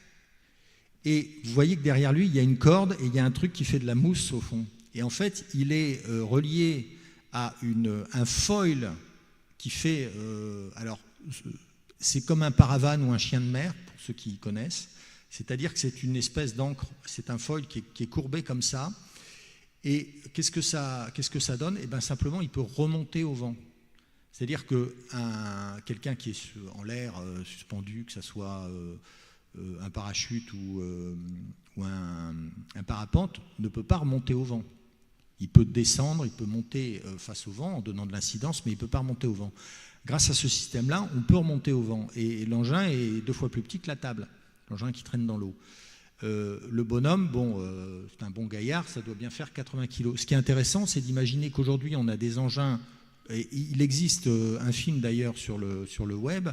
et vous voyez que derrière lui, il y a une corde et il y a un truc qui fait de la mousse au fond. Et en fait, il est relié à un foil qui fait... c'est comme un paravane ou un chien de mer, pour ceux qui connaissent. C'est-à-dire que c'est une espèce d'encre, c'est un foil qui est courbé comme ça. Et qu'est-ce que ça donne ? Eh bien, simplement, il peut remonter au vent. C'est-à-dire que quelqu'un qui est en l'air, suspendu, que ce soit un parachute ou un parapente, ne peut pas remonter au vent. Il peut descendre, il peut monter face au vent en donnant de l'incidence, mais il ne peut pas remonter au vent. Grâce à ce système-là, on peut remonter au vent. Et l'engin est 2 fois plus petit que la table, l'engin qui traîne dans l'eau. Le bonhomme, c'est un bon gaillard, ça doit bien faire 80 kg. Ce qui est intéressant, c'est d'imaginer qu'aujourd'hui, on a des engins, et il existe un film d'ailleurs sur le web,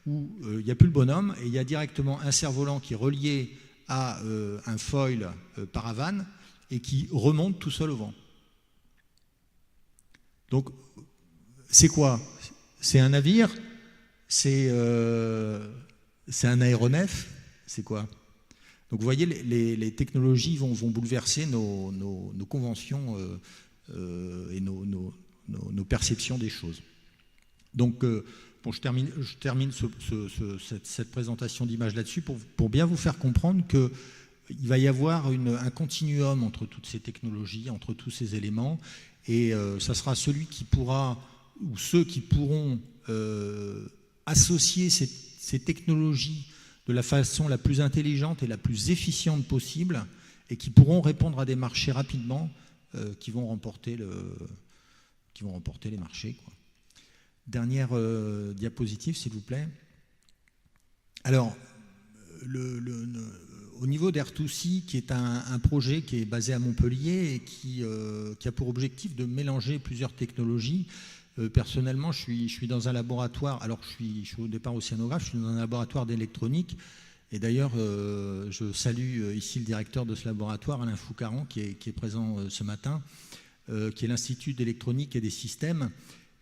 où il n'y a plus le bonhomme, et il y a directement un cerf-volant qui est relié à un foil paravane, et qui remonte tout seul au vent. Donc, c'est quoi ? C'est un navire, c'est un aéronef, c'est quoi ? Donc vous voyez, les technologies vont bouleverser nos conventions et nos perceptions des choses. Donc, bon, je termine cette présentation d'images là-dessus pour bien vous faire comprendre qu'il va y avoir un continuum entre toutes ces technologies, entre tous ces éléments, et ça sera celui qui pourra, ou ceux qui pourront associer ces technologies de la façon la plus intelligente et la plus efficiente possible, et qui pourront répondre à des marchés rapidement, qui vont remporter les marchés, quoi. Dernière diapositive, s'il vous plaît. Alors, au niveau d'Air2Sea, qui est un projet qui est basé à Montpellier et qui a pour objectif de mélanger plusieurs technologies. Personnellement, je suis dans un laboratoire, alors je suis au départ océanographe, je suis dans un laboratoire d'électronique. Et d'ailleurs, je salue ici le directeur de ce laboratoire, Alain Foucaran, qui est présent ce matin, qui est l'Institut d'électronique et des systèmes,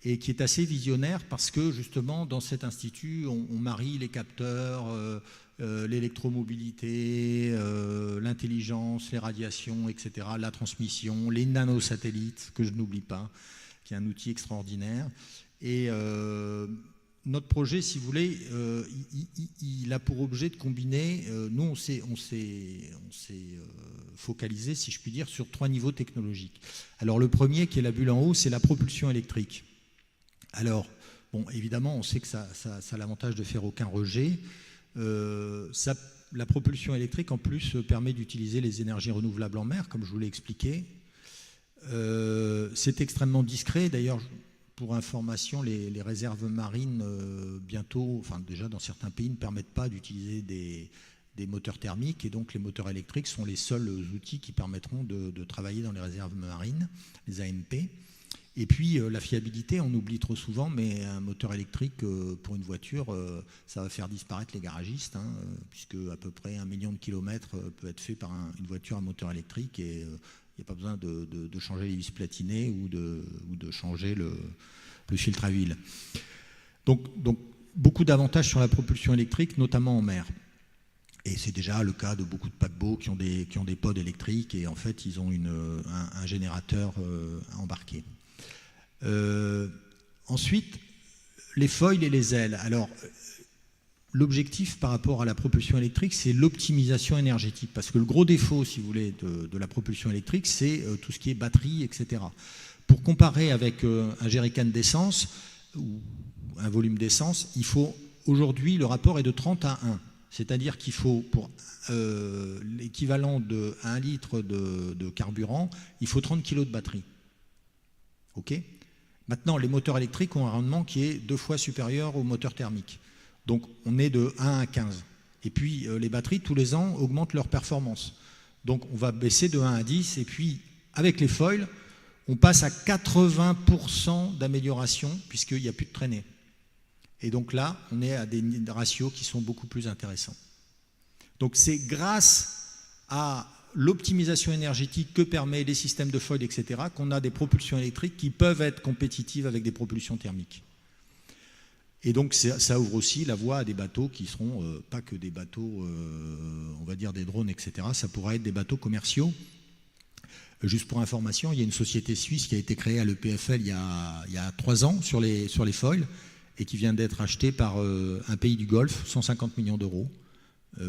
et qui est assez visionnaire parce que justement dans cet institut on marie les capteurs, l'électromobilité, l'intelligence, les radiations, etc., la transmission, les nanosatellites, que je n'oublie pas, qui est un outil extraordinaire. Et notre projet, si vous voulez, il a pour objet de combiner, nous on s'est focalisé, si je puis dire, sur 3 niveaux technologiques. Alors le premier, qui est la bulle en haut, c'est la propulsion électrique. Alors, bon, évidemment, on sait que ça a l'avantage de faire aucun rejet. La propulsion électrique, en plus, permet d'utiliser les énergies renouvelables en mer, comme je vous l'ai expliqué. C'est extrêmement discret. D'ailleurs, pour information, les réserves marines, bientôt, enfin déjà dans certains pays, ne permettent pas d'utiliser des moteurs thermiques. Et donc, les moteurs électriques sont les seuls outils qui permettront de travailler dans les réserves marines, les AMP. Et puis la fiabilité, on oublie trop souvent, mais un moteur électrique pour une voiture, ça va faire disparaître les garagistes, hein, puisque à peu près 1 million de kilomètres peut être fait par une voiture à moteur électrique, et il n'y a pas besoin de changer les vis platinées ou de changer le filtre à huile. Donc beaucoup d'avantages sur la propulsion électrique, notamment en mer. Et c'est déjà le cas de beaucoup de paquebots qui ont des pods électriques, et en fait ils ont un générateur embarqué. Ensuite, les foils et les ailes. Alors, l'objectif par rapport à la propulsion électrique, c'est l'optimisation énergétique. Parce que le gros défaut, si vous voulez, de la propulsion électrique, c'est tout ce qui est batterie, etc. Pour comparer avec un jerrycan d'essence ou un volume d'essence, il faut, aujourd'hui, le rapport est de 30 à 1. C'est-à-dire qu'il faut, pour l'équivalent de 1 litre de carburant, il faut 30 kg de batterie. OK ? Maintenant, les moteurs électriques ont un rendement qui est 2 fois supérieur aux moteurs thermiques. Donc, on est de 1 à 15. Et puis, les batteries, tous les ans, augmentent leur performance. Donc, on va baisser de 1 à 10. Et puis, avec les foils, on passe à 80% d'amélioration, puisqu'il n'y a plus de traînée. Et donc là, on est à des ratios qui sont beaucoup plus intéressants. Donc, c'est grâce à l'optimisation énergétique que permet les systèmes de foils, etc., qu'on a des propulsions électriques qui peuvent être compétitives avec des propulsions thermiques. Et donc ça ouvre aussi la voie à des bateaux qui seront pas que des bateaux, on va dire des drones, etc. Ça pourrait être des bateaux commerciaux. Juste pour information, il y a une société suisse qui a été créée à l'EPFL il y a 3 ans sur les foils, et qui vient d'être achetée par un pays du Golfe, 150 millions d'euros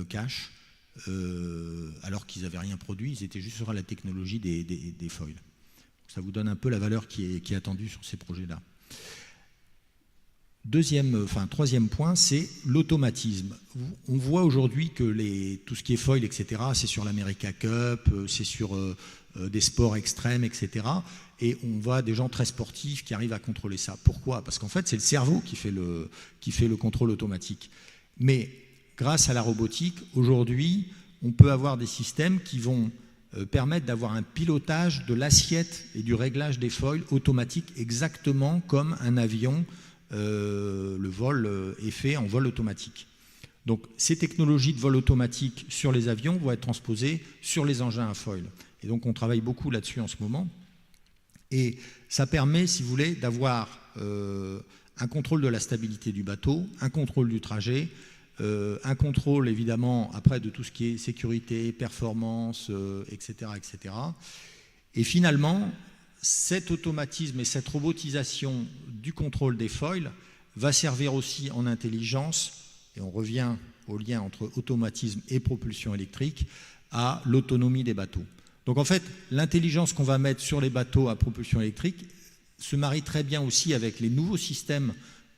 cash. Alors qu'ils n'avaient rien produit, ils étaient juste sur la technologie des foils. Ça vous donne un peu la valeur qui est attendue sur ces projets-là. Troisième point, c'est l'automatisme. On voit aujourd'hui que tout ce qui est foil, etc., c'est sur l'America Cup, c'est sur des sports extrêmes, etc. Et on voit des gens très sportifs qui arrivent à contrôler ça. Pourquoi ? Parce qu'en fait, c'est le cerveau qui fait le contrôle automatique. Mais grâce à la robotique, aujourd'hui, on peut avoir des systèmes qui vont permettre d'avoir un pilotage de l'assiette et du réglage des foils automatique, exactement comme un avion, le vol est fait en vol automatique. Donc ces technologies de vol automatique sur les avions vont être transposées sur les engins à foil. Et donc on travaille beaucoup là-dessus en ce moment. Et ça permet, si vous voulez, d'avoir un contrôle de la stabilité du bateau, un contrôle du trajet, un contrôle évidemment après de tout ce qui est sécurité, performance, etc., etc. Et finalement, cet automatisme et cette robotisation du contrôle des foils va servir aussi en intelligence, et on revient au lien entre automatisme et propulsion électrique, à l'autonomie des bateaux. Donc en fait, l'intelligence qu'on va mettre sur les bateaux à propulsion électrique se marie très bien aussi avec les nouveaux systèmes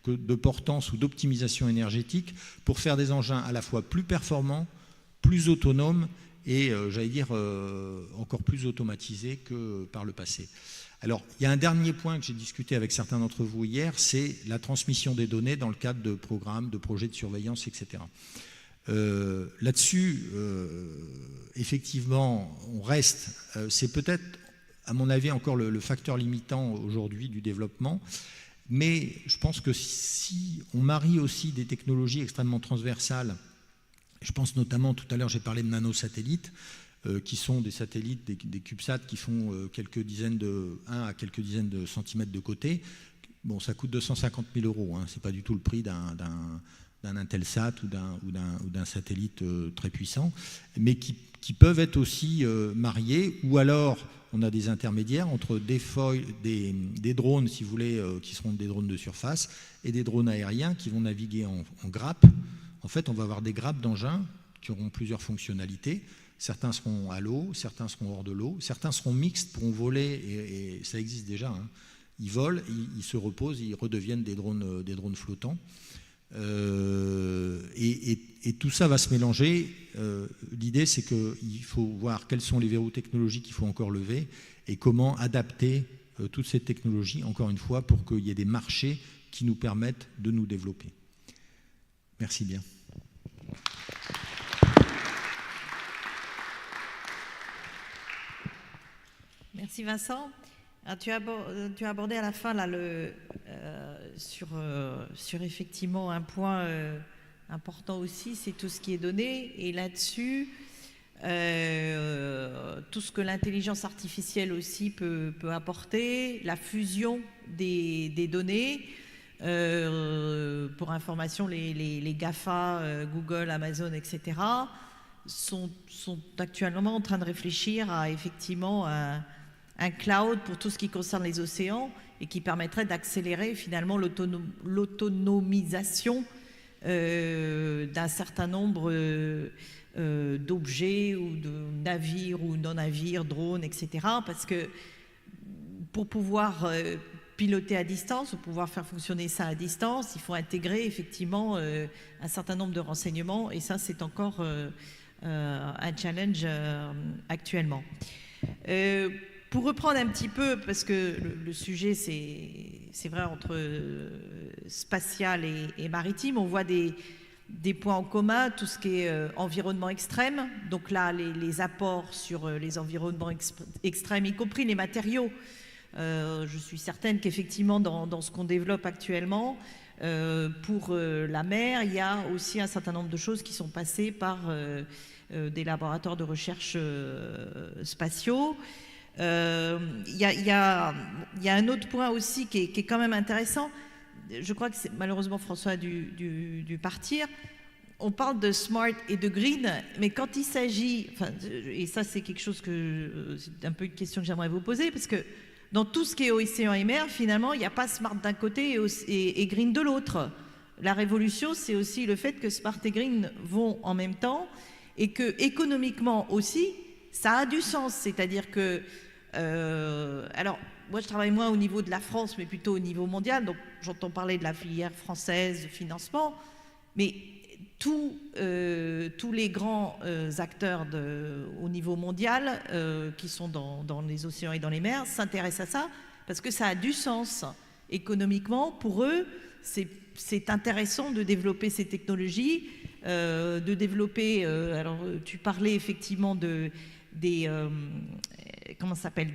de portance ou d'optimisation énergétique pour faire des engins à la fois plus performants, plus autonomes et, j'allais dire, encore plus automatisés que par le passé. Alors, il y a un dernier point que j'ai discuté avec certains d'entre vous hier, c'est la transmission des données dans le cadre de programmes, de projets de surveillance, etc. Là-dessus, effectivement, on reste, c'est peut-être, à mon avis, encore le facteur limitant aujourd'hui du développement, mais je pense que si on marie aussi des technologies extrêmement transversales, je pense notamment, tout à l'heure j'ai parlé de nanosatellites, qui sont des satellites, des CubeSats qui font 1 à quelques dizaines de centimètres de côté. Bon, ça coûte 250 000 €, hein, c'est pas du tout le prix d'un Intelsat ou d'un satellite très puissant, mais qui peuvent être aussi mariés, ou alors on a des intermédiaires entre des drones, si vous voulez, qui seront des drones de surface, et des drones aériens qui vont naviguer en grappes. En fait, on va avoir des grappes d'engins qui auront plusieurs fonctionnalités. Certains seront à l'eau, certains seront hors de l'eau, certains seront mixtes, pourront voler, et ça existe déjà. Hein. Ils volent, ils se reposent, ils redeviennent des drones flottants. Et tout ça va se mélanger. L'idée, c'est qu'il faut voir quels sont les verrous technologiques qu'il faut encore lever et comment adapter toutes ces technologies, encore une fois, pour qu'il y ait des marchés qui nous permettent de nous développer. Merci bien. Merci Vincent. Alors, tu as abordé à la fin là, sur effectivement un point important aussi, c'est tout ce qui est donné. Et là-dessus, tout ce que l'intelligence artificielle aussi peut apporter, la fusion des données. Pour information, les GAFA, Google, Amazon, etc., sont actuellement en train de réfléchir à effectivement un cloud pour tout ce qui concerne les océans et qui permettrait d'accélérer finalement l'autonomisation d'un certain nombre d'objets ou de navires ou non-navires, drones, etc. Parce que pour pouvoir piloter à distance, pour pouvoir faire fonctionner ça à distance, il faut intégrer effectivement un certain nombre de renseignements et ça c'est encore un challenge actuellement. Pour reprendre un petit peu, parce que le sujet c'est vrai entre spatial et maritime, on voit des points en commun, tout ce qui est environnement extrême, donc là les apports sur les environnements extrêmes, y compris les matériaux. Je suis certaine qu'effectivement dans ce qu'on développe actuellement pour la mer, il y a aussi un certain nombre de choses qui sont passées par des laboratoires de recherche spatiaux. Il y a un autre point aussi qui est quand même intéressant. Je crois que malheureusement François a dû partir. On parle de smart et de green, mais quand il s'agit, et ça c'est quelque chose c'est un peu une question que j'aimerais vous poser, parce que dans tout ce qui est océan et mer, finalement, il n'y a pas smart d'un côté et green de l'autre. La révolution, c'est aussi le fait que smart et green vont en même temps et que économiquement aussi, ça a du sens. C'est-à-dire que, alors, moi je travaille moins au niveau de la France, mais plutôt au niveau mondial. Donc, j'entends parler de la filière française de financement, mais tous les grands acteurs au niveau mondial qui sont dans les océans et dans les mers s'intéressent à ça parce que ça a du sens économiquement. Pour eux, c'est intéressant de développer ces technologies, de développer... alors, tu parlais effectivement comment ça s'appelle,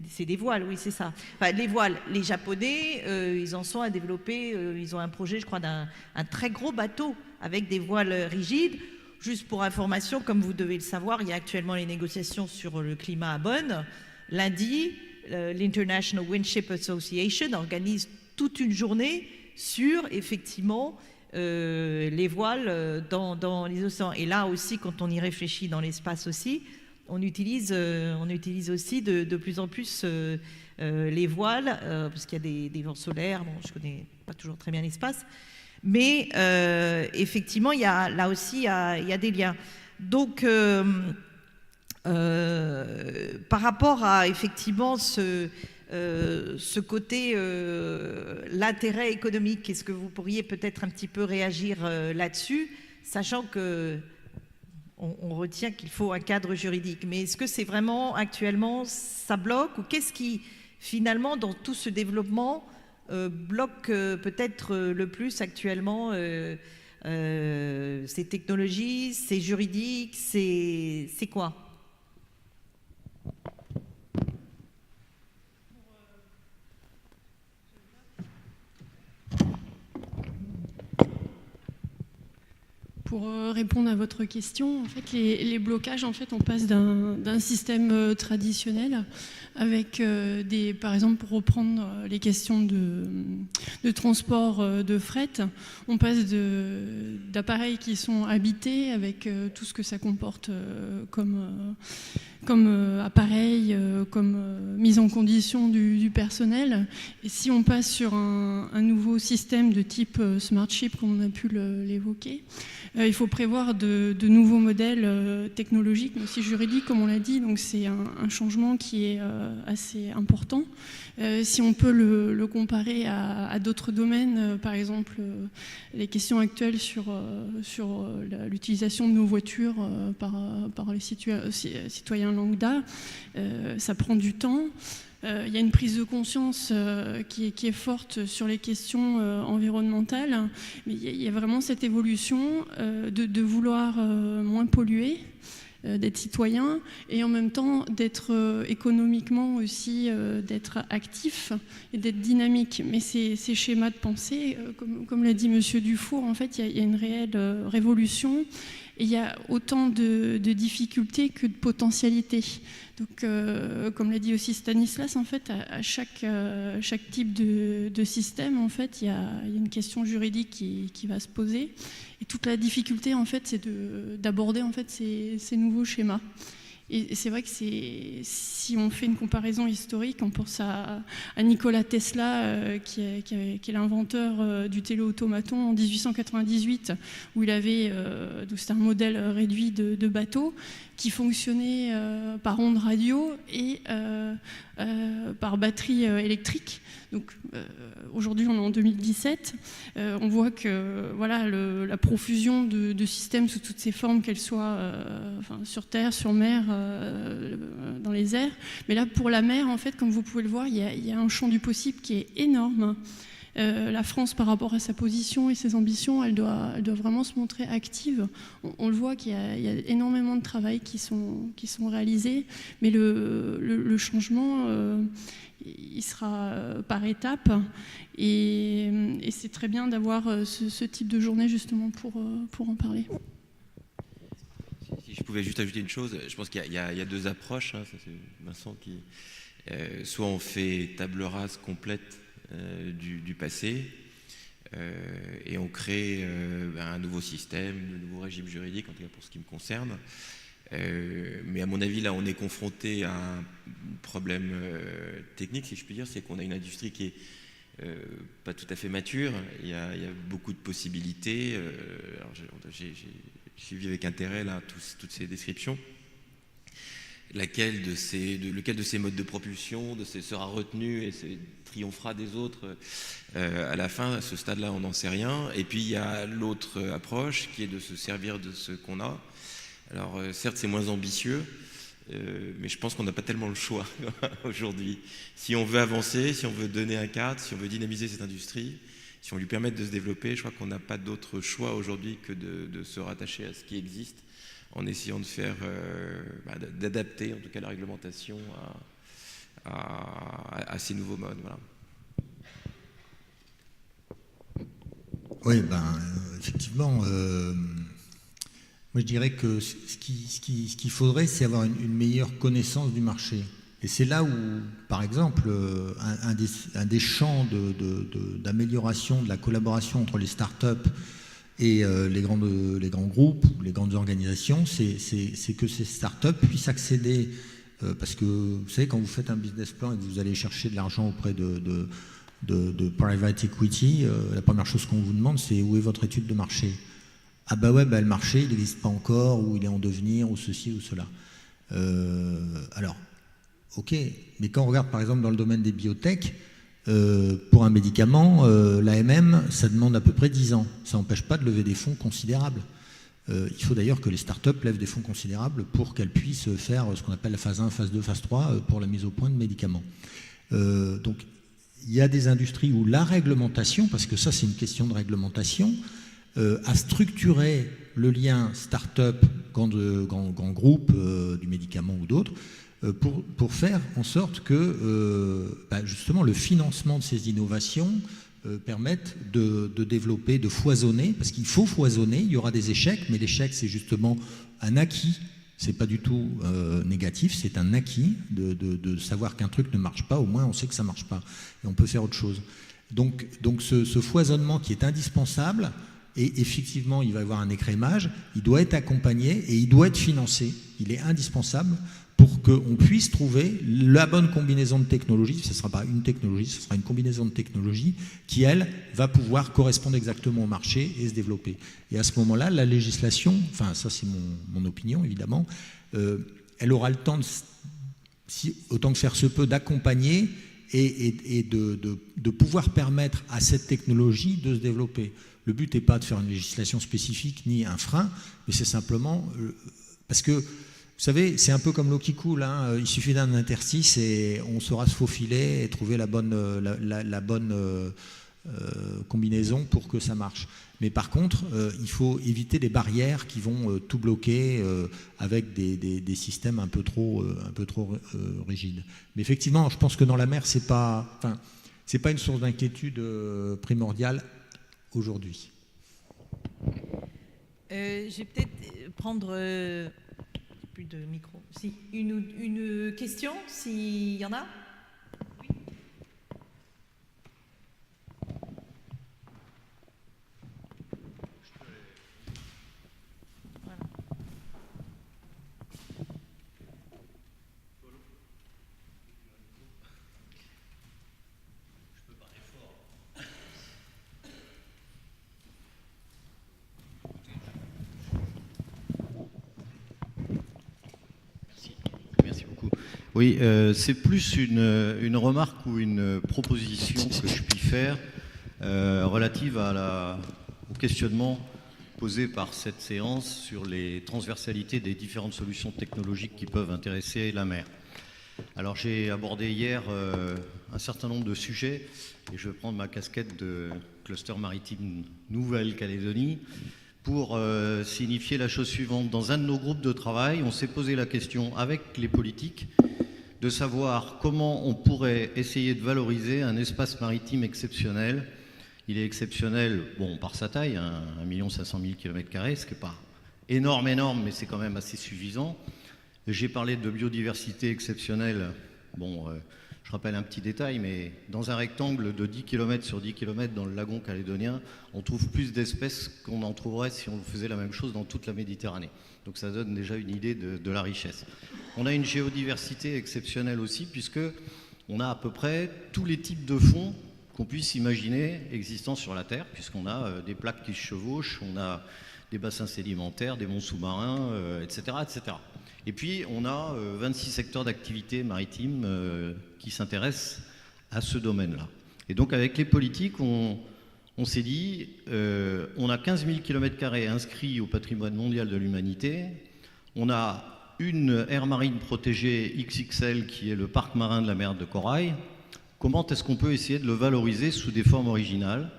c'est des voiles, oui, c'est ça. Enfin, les voiles, les Japonais, ils en sont à développer, ils ont un projet, je crois, d'un très gros bateau avec des voiles rigides. Juste pour information, comme vous devez le savoir, il y a actuellement les négociations sur le climat à Bonn. Lundi, l'International Windship Association organise toute une journée sur, effectivement, les voiles dans les océans. Et là aussi, quand on y réfléchit dans l'espace aussi, on utilise aussi de plus en plus les voiles, parce qu'il y a des vents solaires. Bon, je ne connais pas toujours très bien l'espace, mais effectivement, là aussi, il y a des liens. Donc, par rapport à effectivement ce côté, l'intérêt économique, est-ce que vous pourriez peut-être un petit peu réagir là-dessus, sachant que on retient qu'il faut un cadre juridique, mais est-ce que c'est vraiment actuellement ça bloque, ou qu'est-ce qui finalement dans tout ce développement bloque peut-être le plus actuellement, ces technologies, c'est juridique, c'est quoi? Pour répondre à votre question, en fait, les blocages, en fait, on passe d'un système traditionnel avec par exemple, pour reprendre les questions de transport de fret, on passe d'appareils qui sont habités avec tout ce que ça comporte comme appareil, comme mise en condition du personnel. Et si on passe sur un nouveau système de type smart chip, comme on a pu l'évoquer, il faut prévoir de nouveaux modèles technologiques, mais aussi juridiques, comme on l'a dit. Donc c'est un changement qui est assez important. Si on peut le comparer à d'autres domaines, par exemple les questions actuelles sur l'utilisation de nos voitures par les citoyens lambda, ça prend du temps. Il y a une prise de conscience qui est forte sur les questions environnementales, mais il y a vraiment cette évolution de vouloir moins polluer, d'être citoyen, et en même temps d'être économiquement aussi, d'être actif et d'être dynamique. Mais ces schémas de pensée, comme l'a dit Monsieur Dufour, en fait, il y a une réelle révolution. Et il y a autant de difficultés que de potentialités. Donc, comme l'a dit aussi Stanislas, en fait, à chaque type de système, en fait, il y a une question juridique qui va se poser. Et toute la difficulté, en fait, c'est d'aborder en fait ces nouveaux schémas. Et c'est vrai que si on fait une comparaison historique, on pense à Nikola Tesla, qui est l'inventeur du téléautomaton en 1898, où il avait, c'était un modèle réduit de bateau qui fonctionnait par ondes radio et par batterie électrique. Donc aujourd'hui, on est en 2017. On voit que voilà, la profusion de systèmes sous toutes ces formes, qu'elles soient sur terre, sur mer, dans les airs. Mais là, pour la mer, en fait, comme vous pouvez le voir, il y a un champ du possible qui est énorme. La France, par rapport à sa position et ses ambitions, elle doit vraiment se montrer active. On le voit qu'il y a énormément de travail qui sont réalisés, mais le changement, il sera par étapes. Et c'est très bien d'avoir ce type de journée justement pour en parler. Si je pouvais juste ajouter une chose, je pense qu'il y a deux approches. Hein, ça c'est Vincent qui... soit on fait table rase complète du passé et on crée un nouveau système, un nouveau régime juridique, en tout cas pour ce qui me concerne. Mais à mon avis, là, on est confronté à un problème technique, si je puis dire, c'est qu'on a une industrie qui est pas tout à fait mature. Il y a beaucoup de possibilités. Alors j'ai suivi avec intérêt là, toutes ces descriptions. Lequel de ces modes de propulsion sera retenu et triomphera des autres à la fin, à ce stade-là, on n'en sait rien. Et puis il y a l'autre approche qui est de se servir de ce qu'on a. Alors certes, c'est moins ambitieux, mais je pense qu'on n'a pas tellement le choix aujourd'hui. Si on veut avancer, si on veut donner un cadre, si on veut dynamiser cette industrie, si on lui permet de se développer, je crois qu'on n'a pas d'autre choix aujourd'hui que de se rattacher à ce qui existe, en essayant de faire, d'adapter en tout cas la réglementation à ces nouveaux modes. Voilà. Oui, effectivement, moi je dirais que ce qu'il faudrait, c'est avoir une meilleure connaissance du marché. Et c'est là où, par exemple, un des champs d'amélioration de la collaboration entre les startups Et les grands groupes, les grandes organisations, c'est que ces startups puissent accéder, parce que vous savez, quand vous faites un business plan et que vous allez chercher de l'argent auprès de private equity, la première chose qu'on vous demande, c'est où est votre étude de marché? Ah bah ouais, bah le marché, il n'existe pas encore, ou il est en devenir, ou ceci, ou cela. Alors, ok, mais quand on regarde par exemple dans le domaine des biotech, pour un médicament, l'AMM, ça demande à peu près 10 ans. Ça n'empêche pas de lever des fonds considérables. Il faut d'ailleurs que les startups lèvent des fonds considérables pour qu'elles puissent faire ce qu'on appelle la phase 1, phase 2, phase 3 pour la mise au point de médicaments. Donc, il y a des industries où la réglementation, parce que ça c'est une question de réglementation, a structuré le lien start-up, grand groupe du médicament ou d'autres, pour faire en sorte que justement le financement de ces innovations permette de développer, de foisonner, parce qu'il faut foisonner, il y aura des échecs, mais l'échec c'est justement un acquis, c'est pas du tout négatif, c'est un acquis de savoir qu'un truc ne marche pas, au moins on sait que ça marche pas, et on peut faire autre chose. Donc ce foisonnement qui est indispensable, et effectivement il va y avoir un écrémage, il doit être accompagné et il doit être financé, il est indispensable pour qu'on puisse trouver la bonne combinaison de technologies. Ce ne sera pas une technologie, ce sera une combinaison de technologies qui, elle, va pouvoir correspondre exactement au marché et se développer. Et à ce moment-là, la législation, enfin ça c'est mon opinion évidemment, elle aura le temps, autant que faire se peut, d'accompagner et de pouvoir permettre à cette technologie de se développer. Le but n'est pas de faire une législation spécifique ni un frein, mais c'est simplement parce que vous savez, c'est un peu comme l'eau qui coule, hein. Il suffit d'un interstice et on saura se faufiler et trouver la bonne combinaison pour que ça marche. Mais par contre, il faut éviter des barrières qui vont tout bloquer avec des systèmes un peu trop rigides. Mais effectivement, je pense que dans la mer, c'est pas une source d'inquiétude primordiale aujourd'hui. Je vais peut-être prendre... plus de micro. Si, une question, s'il y en a? Oui. Voilà. Je peux parler fort. Merci beaucoup. Oui, c'est plus une remarque ou une proposition que je puis faire relative au questionnement posé par cette séance sur les transversalités des différentes solutions technologiques qui peuvent intéresser la mer. Alors j'ai abordé hier un certain nombre de sujets et je vais prendre ma casquette de cluster maritime Nouvelle-Calédonie pour signifier la chose suivante. Dans un de nos groupes de travail, on s'est posé la question avec les politiques de savoir comment on pourrait essayer de valoriser un espace maritime exceptionnel. Il est exceptionnel, bon, par sa taille, 1 500 000 km², ce qui n'est pas énorme, mais c'est quand même assez suffisant. J'ai parlé de biodiversité exceptionnelle. Bon, je rappelle un petit détail, mais dans un rectangle de 10 km sur 10 km dans le lagon calédonien, on trouve plus d'espèces qu'on en trouverait si on faisait la même chose dans toute la Méditerranée. Donc ça donne déjà une idée de la richesse. On a une géodiversité exceptionnelle aussi, puisqu'on a à peu près tous les types de fonds qu'on puisse imaginer existant sur la Terre, puisqu'on a des plaques qui se chevauchent, on a des bassins sédimentaires, des monts sous-marins, etc., etc. Et puis, on a 26 secteurs d'activité maritime qui s'intéressent à ce domaine-là. Et donc, avec les politiques, on s'est dit, on a 15 000 km² inscrits au patrimoine mondial de l'humanité, on a une aire marine protégée XXL qui est le parc marin de la mer de Corail. Comment est-ce qu'on peut essayer de le valoriser sous des formes originales?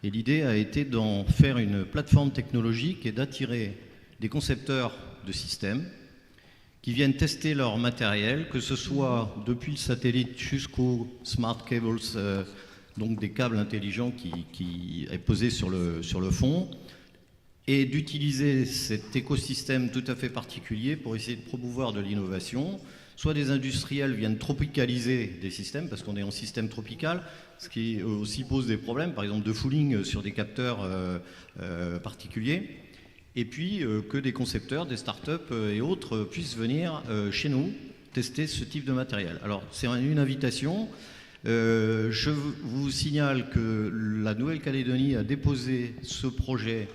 Et l'idée a été d'en faire une plateforme technologique et d'attirer des concepteurs de systèmes qui viennent tester leur matériel, que ce soit depuis le satellite jusqu'aux smart cables, donc des câbles intelligents qui est posé sur le fond, et d'utiliser cet écosystème tout à fait particulier pour essayer de promouvoir de l'innovation soit des industriels viennent tropicaliser des systèmes, parce qu'on est en système tropical, ce qui aussi pose des problèmes, par exemple de fouling sur des capteurs particuliers, et puis que des concepteurs, des startups et autres puissent venir chez nous tester ce type de matériel. Alors c'est une invitation. Je vous signale que la Nouvelle-Calédonie a déposé ce projet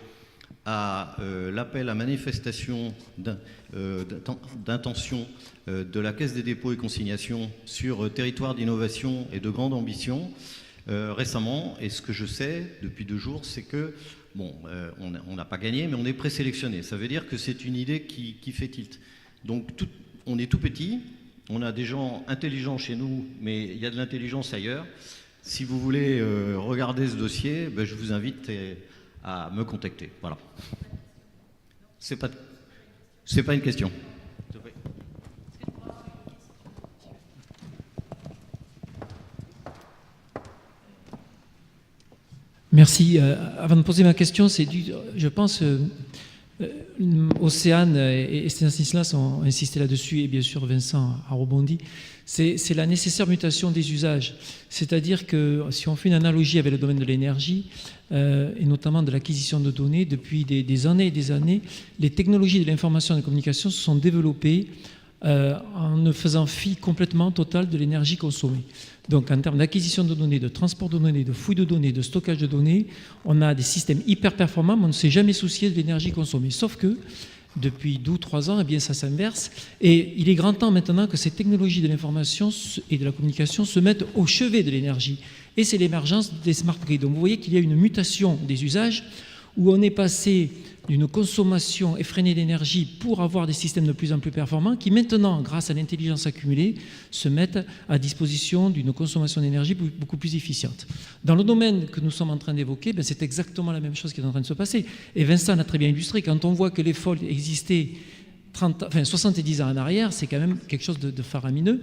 à l'appel à manifestation d'intention de la Caisse des dépôts et consignations sur territoire d'innovation et de grande ambition récemment. Et ce que je sais depuis 2 jours, c'est que, bon, on n'a pas gagné, mais on est présélectionné. Ça veut dire que c'est une idée qui fait tilt. Donc on est tout petit, on a des gens intelligents chez nous, mais il y a de l'intelligence ailleurs. Si vous voulez regarder ce dossier, je vous invite à me contacter. Voilà. C'est pas une question. Merci. Avant de poser ma question, je pense, Océane et Stanislas ont insisté là-dessus, et bien sûr Vincent a rebondi, c'est la nécessaire mutation des usages. C'est-à-dire que si on fait une analogie avec le domaine de l'énergie, et notamment de l'acquisition de données, depuis des années et des années, les technologies de l'information et de la communication se sont développées en ne faisant fi complètement total de l'énergie consommée. Donc en termes d'acquisition de données, de transport de données, de fouille de données, de stockage de données, on a des systèmes hyper performants, mais on ne s'est jamais soucié de l'énergie consommée. Sauf que depuis 2 ou 3 ans, eh bien, ça s'inverse. Et il est grand temps maintenant que ces technologies de l'information et de la communication se mettent au chevet de l'énergie. Et c'est l'émergence des smart grids. Donc vous voyez qu'il y a une mutation des usages où on est passé d'une consommation effrénée d'énergie pour avoir des systèmes de plus en plus performants qui maintenant, grâce à l'intelligence accumulée, se mettent à disposition d'une consommation d'énergie beaucoup plus efficiente. Dans le domaine que nous sommes en train d'évoquer, c'est exactement la même chose qui est en train de se passer. Et Vincent l'a très bien illustré, quand on voit que les FOL existaient 70 ans en arrière, c'est quand même quelque chose de faramineux.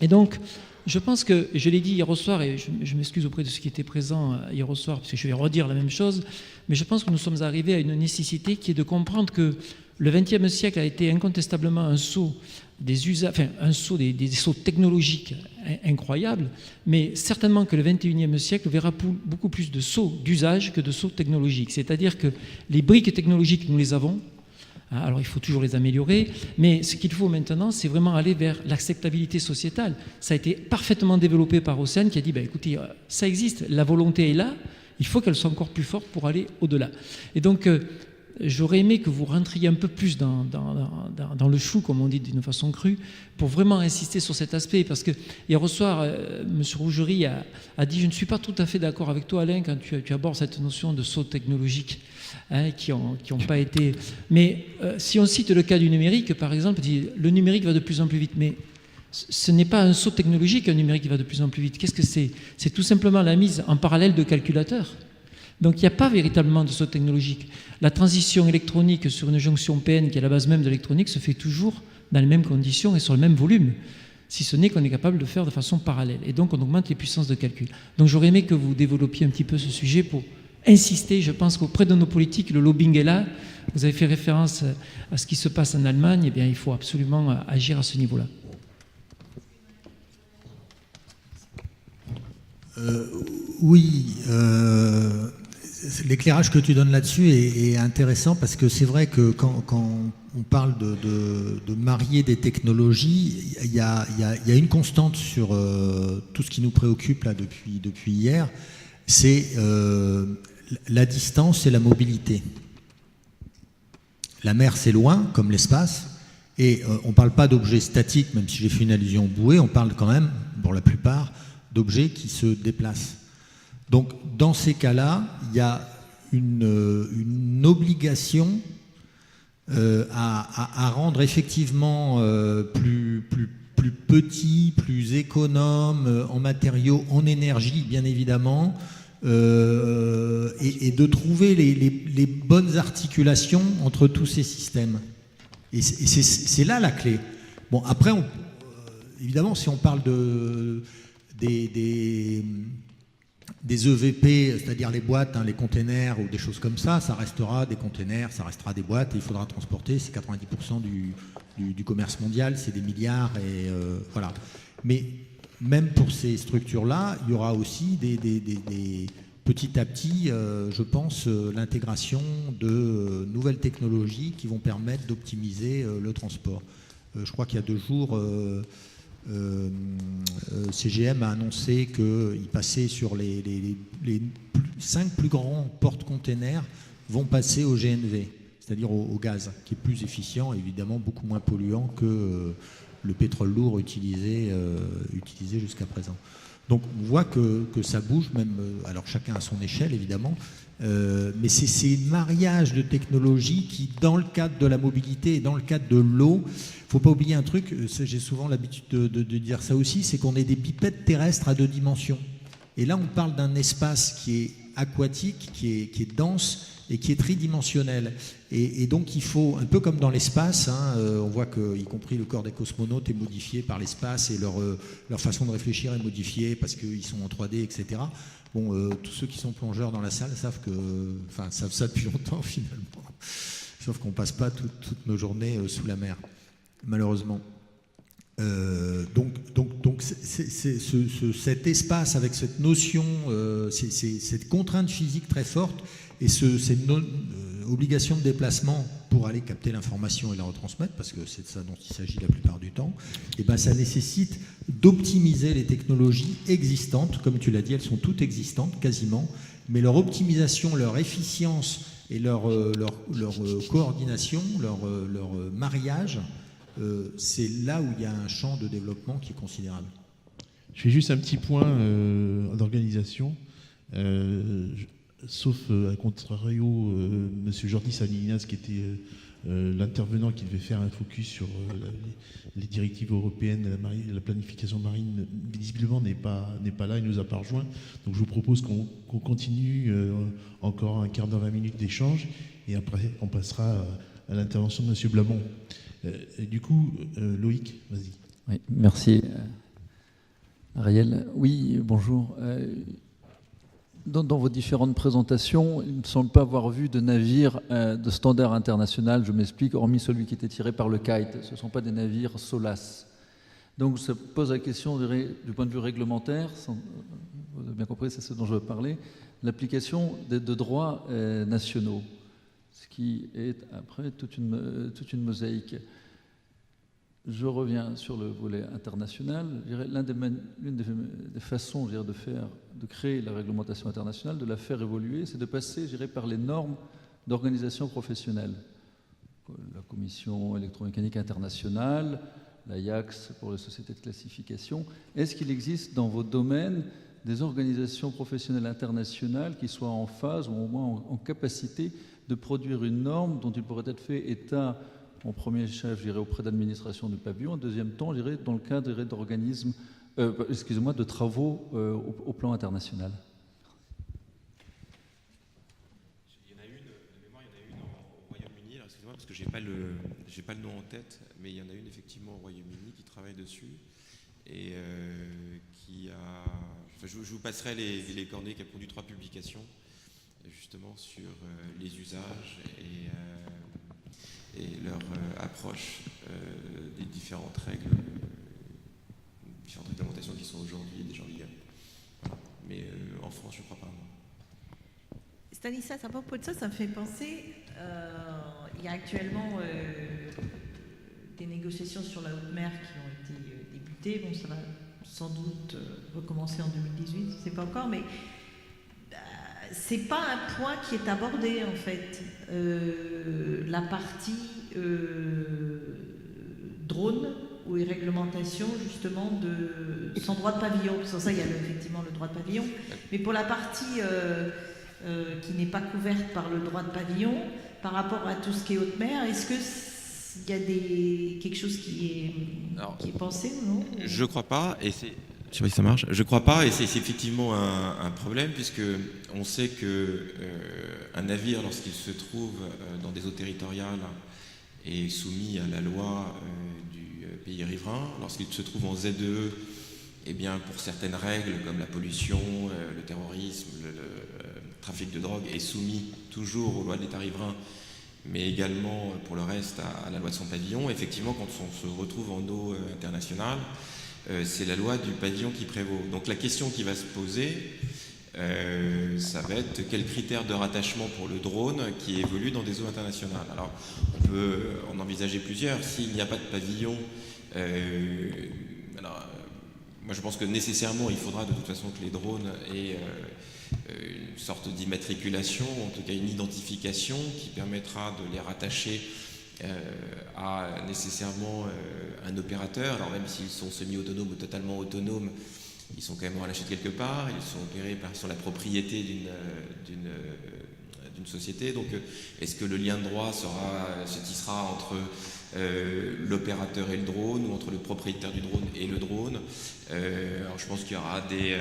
Et donc, je pense que, je l'ai dit hier au soir, et je m'excuse auprès de ceux qui étaient présents hier au soir, parce que je vais redire la même chose, mais je pense que nous sommes arrivés à une nécessité qui est de comprendre que le XXe siècle a été incontestablement un saut des usages, enfin un saut des sauts technologiques incroyables, mais certainement que le XXIe siècle verra beaucoup plus de sauts d'usage que de sauts technologiques. C'est-à-dire que les briques technologiques, nous les avons. Alors il faut toujours les améliorer, mais ce qu'il faut maintenant, c'est vraiment aller vers l'acceptabilité sociétale. Ça a été parfaitement développé par Océane qui a dit, écoutez, ça existe, la volonté est là, il faut qu'elle soit encore plus forte pour aller au-delà. Et donc, j'aurais aimé que vous rentriez un peu plus dans le chou, comme on dit d'une façon crue, pour vraiment insister sur cet aspect. Parce que hier au soir, M. Rougerie a dit, je ne suis pas tout à fait d'accord avec toi, Alain, quand tu abordes cette notion de saut technologique. Qui ont pas été... Mais si on cite le cas du numérique, par exemple, le numérique va de plus en plus vite, mais ce n'est pas un saut technologique, un numérique qui va de plus en plus vite. Qu'est-ce que c'est? C'est tout simplement la mise en parallèle de calculateurs. Donc il n'y a pas véritablement de saut technologique. La transition électronique sur une jonction PN, qui est la base même de l'électronique, se fait toujours dans les mêmes conditions et sur le même volume, si ce n'est qu'on est capable de faire de façon parallèle. Et donc on augmente les puissances de calcul. Donc j'aurais aimé que vous développiez un petit peu ce sujet pour insister. Je pense qu'auprès de nos politiques, le lobbying est là. Vous avez fait référence à ce qui se passe en Allemagne. Eh bien, il faut absolument agir à ce niveau-là. Oui, l'éclairage que tu donnes là-dessus est intéressant parce que c'est vrai que quand on parle de marier des technologies, il y a une constante sur tout ce qui nous préoccupe là depuis hier, c'est la distance et la mobilité. La mer, c'est loin, comme l'espace, et on ne parle pas d'objets statiques, même si j'ai fait une allusion au bouée, on parle quand même, pour la plupart, d'objets qui se déplacent. Donc, dans ces cas-là, il y a une obligation à rendre effectivement plus petit, plus économe en matériaux, en énergie, bien évidemment, et de trouver les bonnes articulations entre tous ces systèmes. Et c'est là la clé. Bon, après, des EVP, c'est-à-dire les boîtes, les containers ou des choses comme ça, ça restera des containers, ça restera des boîtes et il faudra transporter. C'est 90% du commerce mondial, c'est des milliards et voilà. Mais même pour ces structures-là, il y aura aussi petit à petit, je pense, l'intégration de nouvelles technologies qui vont permettre d'optimiser le transport. Je crois qu'il y a 2 jours, CGM a annoncé qu'il passait sur les 5 plus grands porte-containers vont passer au GNV, c'est-à-dire au gaz, qui est plus efficient, évidemment beaucoup moins polluant que le pétrole lourd utilisé jusqu'à présent. Donc on voit que ça bouge, même, alors chacun à son échelle évidemment, mais c'est ces mariages de technologies qui, dans le cadre de la mobilité et dans le cadre de l'eau, il ne faut pas oublier un truc, j'ai souvent l'habitude de dire ça aussi, c'est qu'on est des bipèdes terrestres à 2 dimensions. Et là on parle d'un espace qui est aquatique, qui est dense et qui est tridimensionnel. Et donc il faut, un peu comme dans l'espace, on voit que, y compris le corps des cosmonautes est modifié par l'espace et leur façon de réfléchir est modifiée parce qu'ils sont en 3D, etc. Bon, tous ceux qui sont plongeurs dans la salle savent ça depuis longtemps finalement. Sauf qu'on ne passe pas toutes nos journées sous la mer, malheureusement. Donc cet espace avec cette notion, cette contrainte physique très forte et cette obligation de déplacement pour aller capter l'information et la retransmettre, parce que c'est de ça dont il s'agit la plupart du temps, et ben ça nécessite d'optimiser les technologies existantes. Comme tu l'as dit, elles sont toutes existantes quasiment, mais leur optimisation, leur efficience et leur coordination, leur mariage, c'est là où il y a un champ de développement qui est considérable. Je fais juste un petit point d'organisation. Sauf à contrario, M. Jordi Salinas, qui était l'intervenant qui devait faire un focus sur les directives européennes, la planification marine, visiblement n'est pas là, il nous a pas rejoint. Donc je vous propose qu'on continue encore un quart d'heure, 20 minutes d'échange, et après on passera à l'intervention de M. Blamont. Et du coup, Loïc, vas-y. Oui, merci. Ariel, oui, bonjour. Dans vos différentes présentations, il ne me semble pas avoir vu de navires de standard international, je m'explique, hormis celui qui était tiré par le kite. Ce ne sont pas des navires SOLAS. Donc ça pose la question du point de vue réglementaire, vous avez bien compris, c'est ce dont je veux parler, l'application de droits nationaux, ce qui est après toute une mosaïque. Je reviens sur le volet international. L'une des façons de créer la réglementation internationale, de la faire évoluer, c'est de passer par les normes d'organisation professionnelle. La Commission électromécanique internationale, l'AIAX pour les sociétés de classification. Est-ce qu'il existe dans vos domaines des organisations professionnelles internationales qui soient en phase ou au moins en capacité de produire une norme dont il pourrait être fait état en premier chef, auprès d'administration du pavillon, en deuxième temps, dans le cadre d'organismes, de travaux au plan international. Il y en a une, de mémoire, il y en a une au Royaume-Uni, alors excusez-moi parce que j'ai pas le nom en tête, mais il y en a une effectivement au Royaume-Uni qui travaille dessus et qui a... Enfin, je vous passerai les coordonnées, qui a produit 3 publications justement sur les usages et leur approche des différentes réglementations qui sont aujourd'hui déjà en vigueur. Voilà. Mais en France, je ne crois pas. Stanislas, à propos de ça, ça me fait penser, il y a actuellement des négociations sur la haute mer qui ont été débutées. Bon, ça va sans doute recommencer en 2018, je ne sais pas encore, mais c'est pas un point qui est abordé en fait. La partie drone ou réglementation justement sans droit de pavillon. Sans ça, il y a effectivement le droit de pavillon. Mais pour la partie qui n'est pas couverte par le droit de pavillon, par rapport à tout ce qui est haute mer, est-ce qu'il y a quelque chose qui est pensé ou non ? Je crois pas, et c'est... Je sais pas si ça marche. Je crois pas, et c'est effectivement un problème, puisque on sait que un navire, lorsqu'il se trouve dans des eaux territoriales, est soumis à la loi du pays riverain. Lorsqu'il se trouve en ZEE eh bien, pour certaines règles comme la pollution, le terrorisme, le trafic de drogue, est soumis toujours aux lois de l'État riverain, mais également pour le reste à la loi de son pavillon. Effectivement, quand on se retrouve en eau internationale, c'est la loi du pavillon qui prévaut. Donc la question qui va se poser, ça va être quels critères de rattachement pour le drone qui évolue dans des eaux internationales. Alors on peut en envisager plusieurs. S'il n'y a pas de pavillon, moi je pense que nécessairement il faudra de toute façon que les drones aient une sorte d'immatriculation, en tout cas une identification qui permettra de les rattacher à nécessairement un opérateur. Alors même s'ils sont semi-autonomes ou totalement autonomes, ils sont quand même relâchés de quelque part, ils sont opérés sur la propriété d'une société. Donc est-ce que le lien de droit se tissera entre l'opérateur et le drone, ou entre le propriétaire du drone et le drone? Alors je pense qu'il y aura des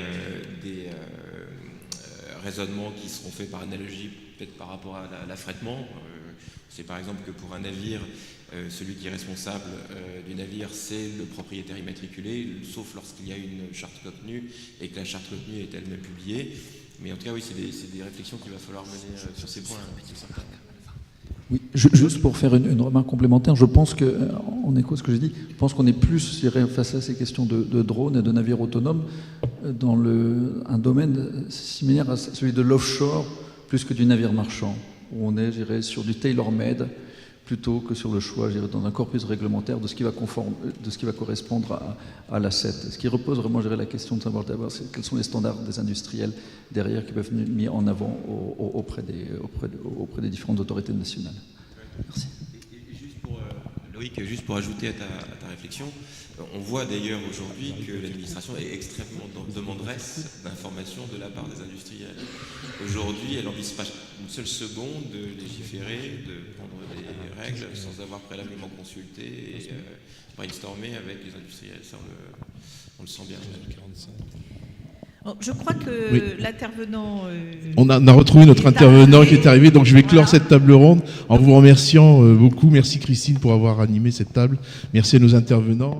raisonnements qui seront faits par analogie, peut-être par rapport à l'affrètement. C'est par exemple que pour un navire, celui qui est responsable du navire, c'est le propriétaire immatriculé, sauf lorsqu'il y a une charte contenue et que la charte contenue est elle-même publiée. Mais en tout cas, oui, c'est des réflexions qu'il va falloir mener sur ces points. Oui, juste pour faire une remarque complémentaire, je pense que, en écho à ce que j'ai dit, je pense qu'on est plus, je dirais, face à ces questions de drones et de navires autonomes dans un domaine similaire à celui de l'offshore, plus que du navire marchand, où on est, je dirais, sur du tailor-made plutôt que sur le choix, je dirais, dans un corpus réglementaire de ce qui va correspondre à l'asset. Ce qui repose vraiment, je dirais, la question de savoir d'abord quels sont les standards des industriels derrière qui peuvent être mis en avant auprès des différentes autorités nationales. Merci. Et juste pour, Loïc, juste pour ajouter à ta réflexion, on voit d'ailleurs aujourd'hui que l'administration est extrêmement demanderesse d'informations de la part des industriels. Aujourd'hui, elle n'envise pas une seule seconde de légiférer, de prendre des règles sans avoir préalablement consulté et brainstormé avec les industriels. Ça, on le sent bien. Je crois que l'intervenant... On a retrouvé notre intervenant qui est arrivé, donc je vais clore cette table ronde en vous remerciant beaucoup. Merci Christine pour avoir animé cette table. Merci à nos intervenants.